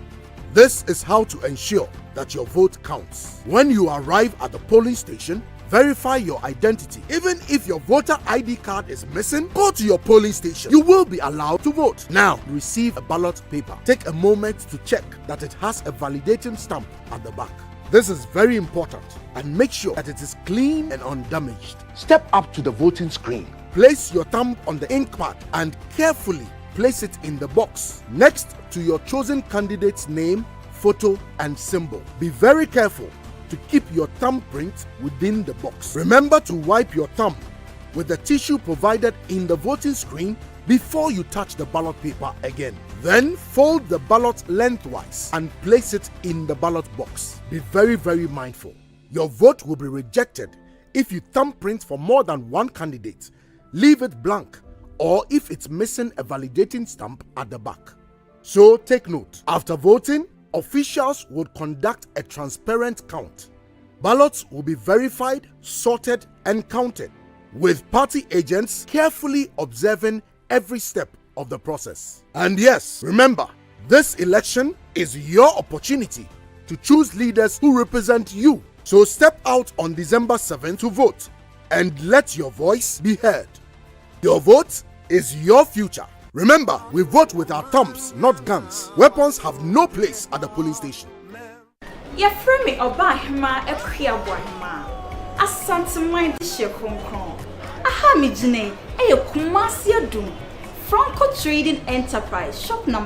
this is how to ensure that your vote counts. When you arrive at the polling station, verify your identity. Even if your voter ID card is missing, go to your polling station. You will be allowed to vote. Now, receive a ballot paper. Take a moment to check that it has a validating stamp at the back. This is very important, and make sure that it is clean and undamaged. Step up to the voting screen. Place your thumb on the ink pad and carefully place it in the box next to your chosen candidate's name, photo, and symbol. Be very careful to keep your thumbprint within the box. Remember to wipe your thumb with the tissue provided in the voting screen before you touch the ballot paper again. Then fold the ballot lengthwise and place it in the ballot box. Be very, very mindful. Your vote will be rejected if you thumbprint for more than one candidate, leave it blank, or if it's missing a validating stamp at the back. So take note. After voting, officials would conduct a transparent count. Ballots will be verified, sorted, and counted, with party agents carefully observing every step of the process. And yes, remember, this election is your opportunity to choose leaders who represent you. So step out on December 7th to vote and let your voice be heard. Your vote is your future. Remember, we vote with our thumbs, not guns. Weapons have no place at the police station. Ya frame Obahima Ekia Bohima. Asante mind she konkron. Aha mi jine e Kumasi Adum. Franco Trading Enterprise, shop number